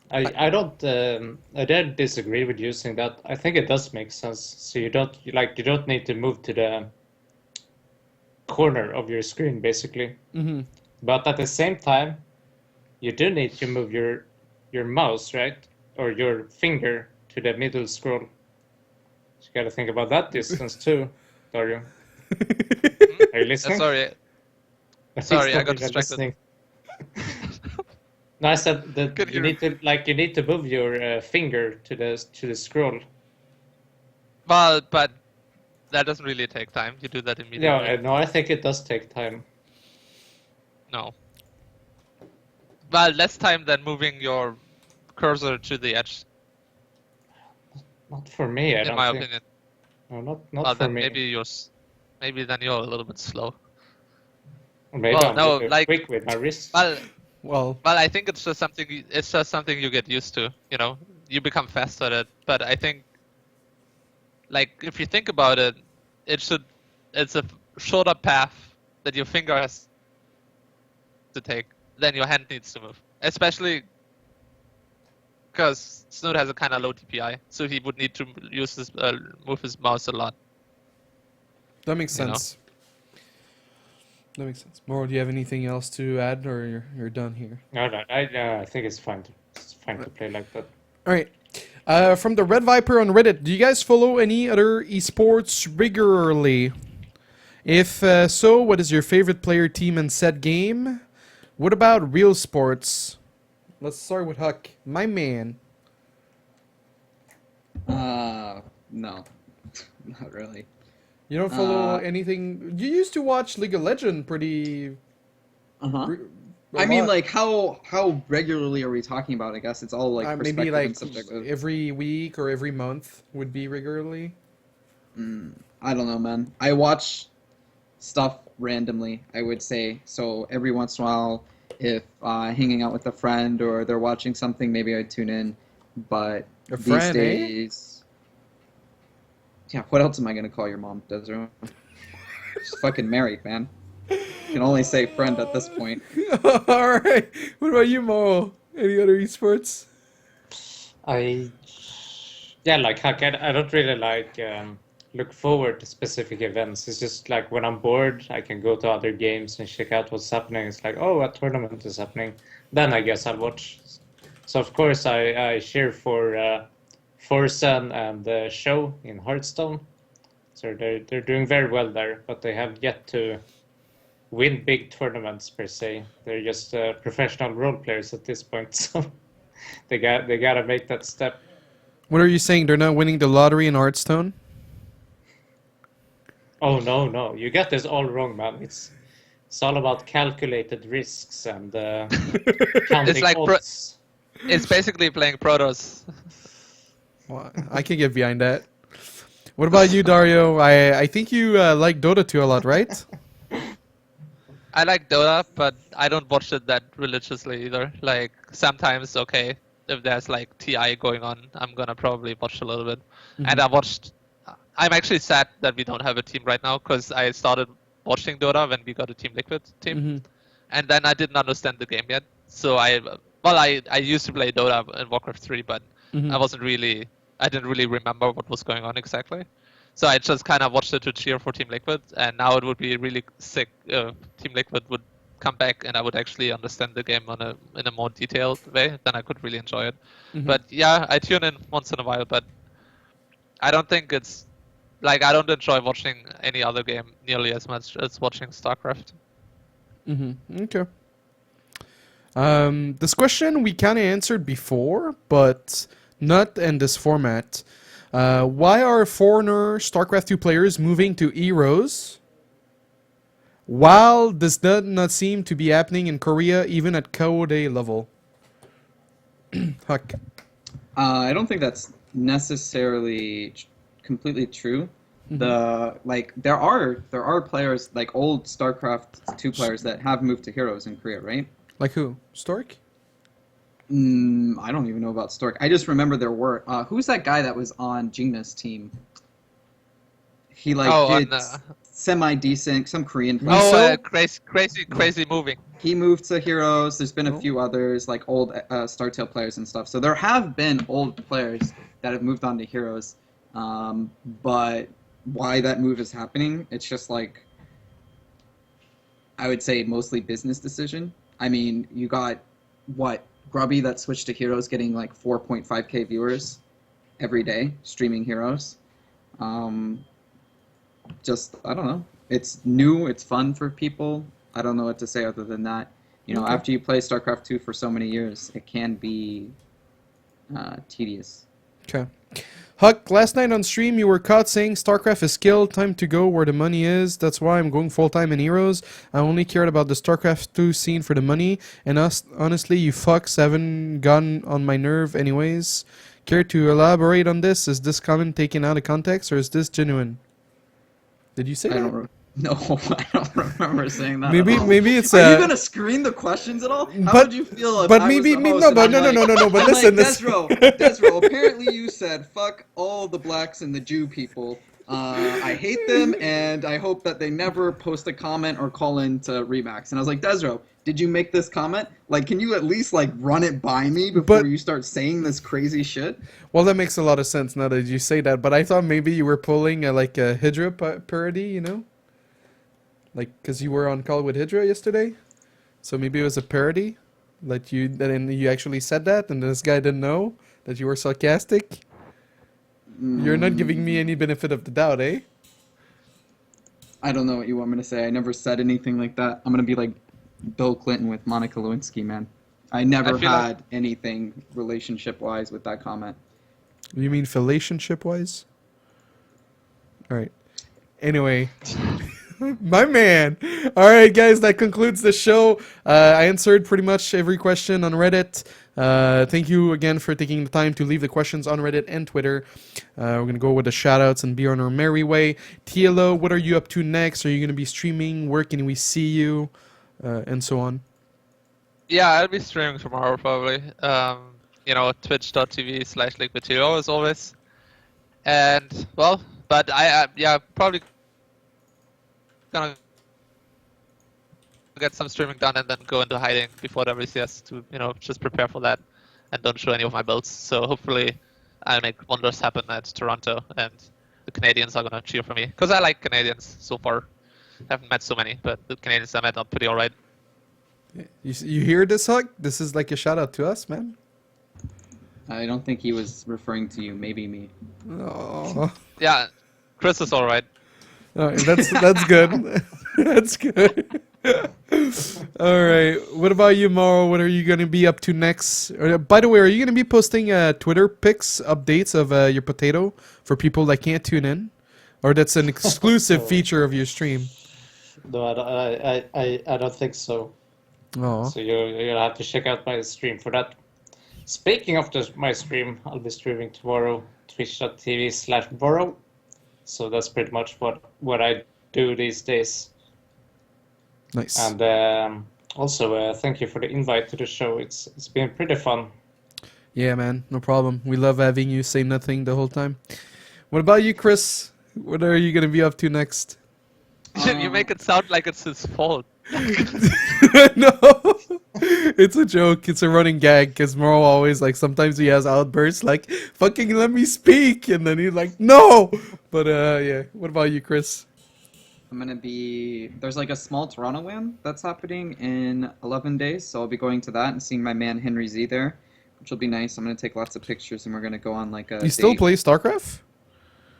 I don't disagree with using that. I think it does make sense. So you don't need to move to corner of your screen, basically. Mm-hmm. But at the same time, you do need to move your mouse, right? Or your finger to the middle scroll. So you gotta think about that distance too, Dario. Are you listening? Sorry, think sorry, I so, got you're distracted. listening. No, I said that Good you hear. need to move your finger to the scroll. Well, but that doesn't really take time. You do that immediately. No, I think it does take time. No. Well, less time than moving your cursor to the edge, Not for me, I in don't my think. opinion. No, not Well, for then me. maybe then you're a little bit slow. Or maybe well, I'm no, really like- quick with my wrist. Well, I think it's just something. It's just something you get used to. You know, you become fast at it. But I think, like, if you think about it, it's a shorter path that your finger has to take than your hand needs to move. Especially because Snoot has a kind of low DPI, so he would need to use move his mouse a lot. That makes You know? sense. That makes sense. Morrow, do you have anything else to add, or you're done here? No, I think it's fine to play like that. All right. From the Red Viper on Reddit, do you guys follow any other esports regularly? If so, what is your favorite player, team, and set game? What about real sports? Let's start with HuK. My man. No, not really. You don't follow anything? You used to watch League of Legends pretty... Uh-huh. a I mean, lot. like, how regularly are we talking about? I guess it's all like perspective maybe and like subjective. every week or every month would be regularly. I don't know, man. I watch stuff randomly, I would say. So every once in a while, if hanging out with a friend or they're watching something, maybe I'd tune in. But A these friend, eh? days, yeah. What else am I gonna call your mom, desRow? She's fucking married, man. You can only say friend at this point. All right. What about you, Mo? Any other esports? Like HuK, I don't really like look forward to specific events. It's just like when I'm bored, I can go to other games and check out what's happening. It's like, oh, a tournament is happening. Then I guess I'll watch. So of course I cheer for Forsen and the show in Hearthstone. So they're doing very well there, but they have yet to win big tournaments per se. They're just professional role players at this point, so they gotta make that step. What are you saying? They're not winning the lottery in Hearthstone? Oh no, you got this all wrong, man. It's all about calculated risks and counting It's like odds. It's basically playing Protoss. Well, I can get behind that. What about you, Dario? I think you like Dota 2 a lot, right? I like Dota, but I don't watch it that religiously either. Like, sometimes, okay, if there's like TI going on, I'm gonna probably watch a little bit. And I'm actually sad that we don't have a team right now, because I started watching Dota when we got a Team Liquid team. And then I didn't understand the game yet. So I used to play Dota in Warcraft 3, but I didn't really remember what was going on exactly. So I just kind of watched it to cheer for Team Liquid, and now it would be really sick if Team Liquid would come back and I would actually understand the game in a more detailed way. Then I could really enjoy it. But yeah, I tune in once in a while, but I don't think it's like I don't enjoy watching any other game nearly as much as watching StarCraft. Okay. This question we kind of answered before, but not in this format. Why are foreigner StarCraft 2 players moving to Heroes, while this does not seem to be happening in Korea, even at Code level? HuK. I don't think that's necessarily completely true. There are players like old StarCraft 2 players that have moved to Heroes in Korea, right? Like who? Stork? I don't even know about Stork. I just remember there were. Who's that guy that was on Gina's team? He did semi-decent, some Korean player. Crazy moving. He moved to Heroes. There's been a few others, like old StarTale players and stuff. So there have been old players that have moved on to Heroes. But why that move is happening, it's just like, I would say mostly business decision. I mean, you got what Grubby that switched to Heroes getting like 4.5k viewers every day streaming Heroes. Just I don't know. It's new. It's fun for people. I don't know what to say other than that. You know, after you play StarCraft 2 for so many years, it can be tedious. Okay. HuK, last night on stream you were caught saying StarCraft is killed, time to go where the money is. That's why I'm going full-time in Heroes. I only cared about the StarCraft 2 scene for the money, and honestly, you fucks haven't gotten on my nerve anyways. Care to elaborate on this? Is this comment taken out of context, or is this genuine? Did you say that? No, I don't remember saying that. Maybe it's. Are you gonna screen the questions at all? How would you feel if but I maybe was the host no, but and I'm no. But I'm listen, like, desRow, apparently you said fuck all the blacks and the Jew people. I hate them, and I hope that they never post a comment or call in to Remax. And I was like, desRow, did you make this comment? Like, can you at least like run it by me before you start saying this crazy shit? Well, that makes a lot of sense now that you say that. But I thought maybe you were pulling like a Hydra parody, you know? Like, because you were on call with Hydra yesterday, so maybe it was a parody, that you actually said that, and this guy didn't know that you were sarcastic. You're not giving me any benefit of the doubt, eh? I don't know what you want me to say. I never said anything like that. I'm gonna be like Bill Clinton with Monica Lewinsky, man. I never had anything relationship-wise with that comment. You mean relationship-wise? All right. Anyway. My man. All right, guys, that concludes the show. I answered pretty much every question on Reddit. Thank you again for taking the time to leave the questions on Reddit and Twitter. We're going to go with the shout-outs and be on our merry way. TLO, what are you up to next? Are you going to be streaming? Where can we see you? And so on. Yeah, I'll be streaming tomorrow probably. You know, twitch.tv/liquipedia as always. And, well, but yeah, probably gonna get some streaming done and then go into hiding before the WCS to, you know, just prepare for that and don't show any of my builds. So hopefully I'll make wonders happen at Toronto and the Canadians are gonna cheer for me. Because I like Canadians so far. I haven't met so many, but the Canadians I met are pretty alright. You hear this, HuK? This is like a shout out to us, man. I don't think he was referring to you, maybe me. Oh. Yeah, Chris is alright. That's good. That's good. All right. What about you, Morrow? What are you going to be up to next? By the way, are you going to be posting Twitter pics, updates of your potato for people that can't tune in? Or that's an exclusive feature of your stream? No, I don't think so. Oh. So you'll have to check out my stream for that. Speaking of my stream, I'll be streaming tomorrow, twitch.tv/Morrow. So that's pretty much what I do these days. Nice. And also, thank you for the invite to the show. It's been pretty fun. Yeah, man. No problem. We love having you say nothing the whole time. What about you, Chris? What are you going to be up to next? You make it sound like it's his fault. No, it's a joke. It's a running gag because Morrow always sometimes he has outbursts like "fucking let me speak," and then he's like "no." But yeah. What about you, Chris? I'm gonna be there's a small Toronto WAN that's happening in 11 days, so I'll be going to that and seeing my man Henry Z there, which will be nice. I'm gonna take lots of pictures and we're gonna go on a. You still play StarCraft?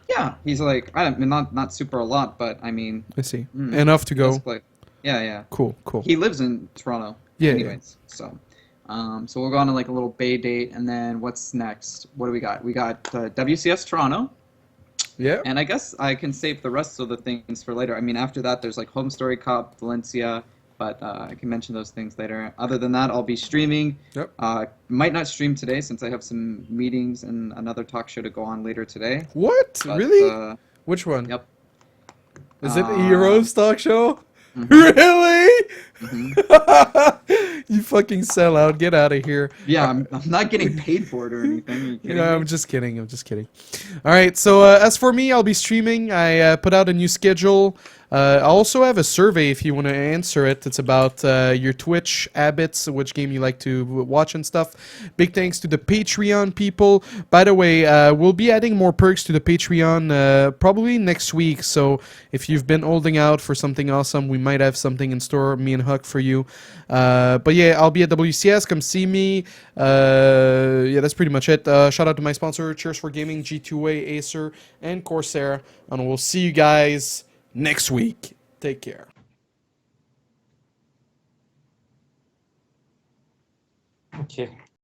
Yeah, he's I mean not super a lot, but I mean. I see. Enough to go. Yeah. Cool. He lives in Toronto. Yeah. Anyways, so we'll go on a little Bay date, and then what's next? What do we got? We got WCS Toronto. Yeah. And I guess I can save the rest of the things for later. I mean, after that, there's Home Story Cup, Valencia, but I can mention those things later. Other than that, I'll be streaming. Yep. Might not stream today since I have some meetings and another talk show to go on later today. What? But, really? Which one? Yep. Is it a Heroes talk show? Mm-hmm. Really? Mm-hmm. You fucking sellout. Get out of here. Yeah, I'm not getting paid for it or anything. Are you kidding me? I'm just kidding. All right. So as for me, I'll be streaming. I put out a new schedule. I also have a survey if you want to answer it. It's about your Twitch habits, which game you like to watch and stuff. Big thanks to the Patreon people. By the way, we'll be adding more perks to the Patreon probably next week. So if you've been holding out for something awesome, we might have something in store, me and HuK, for you. But yeah, I'll be at WCS. Come see me. Yeah, that's pretty much it. Shout out to my sponsor, Cheers for Gaming, G2A, Acer, and Corsair. And we'll see you guys next week. Take care. Okay.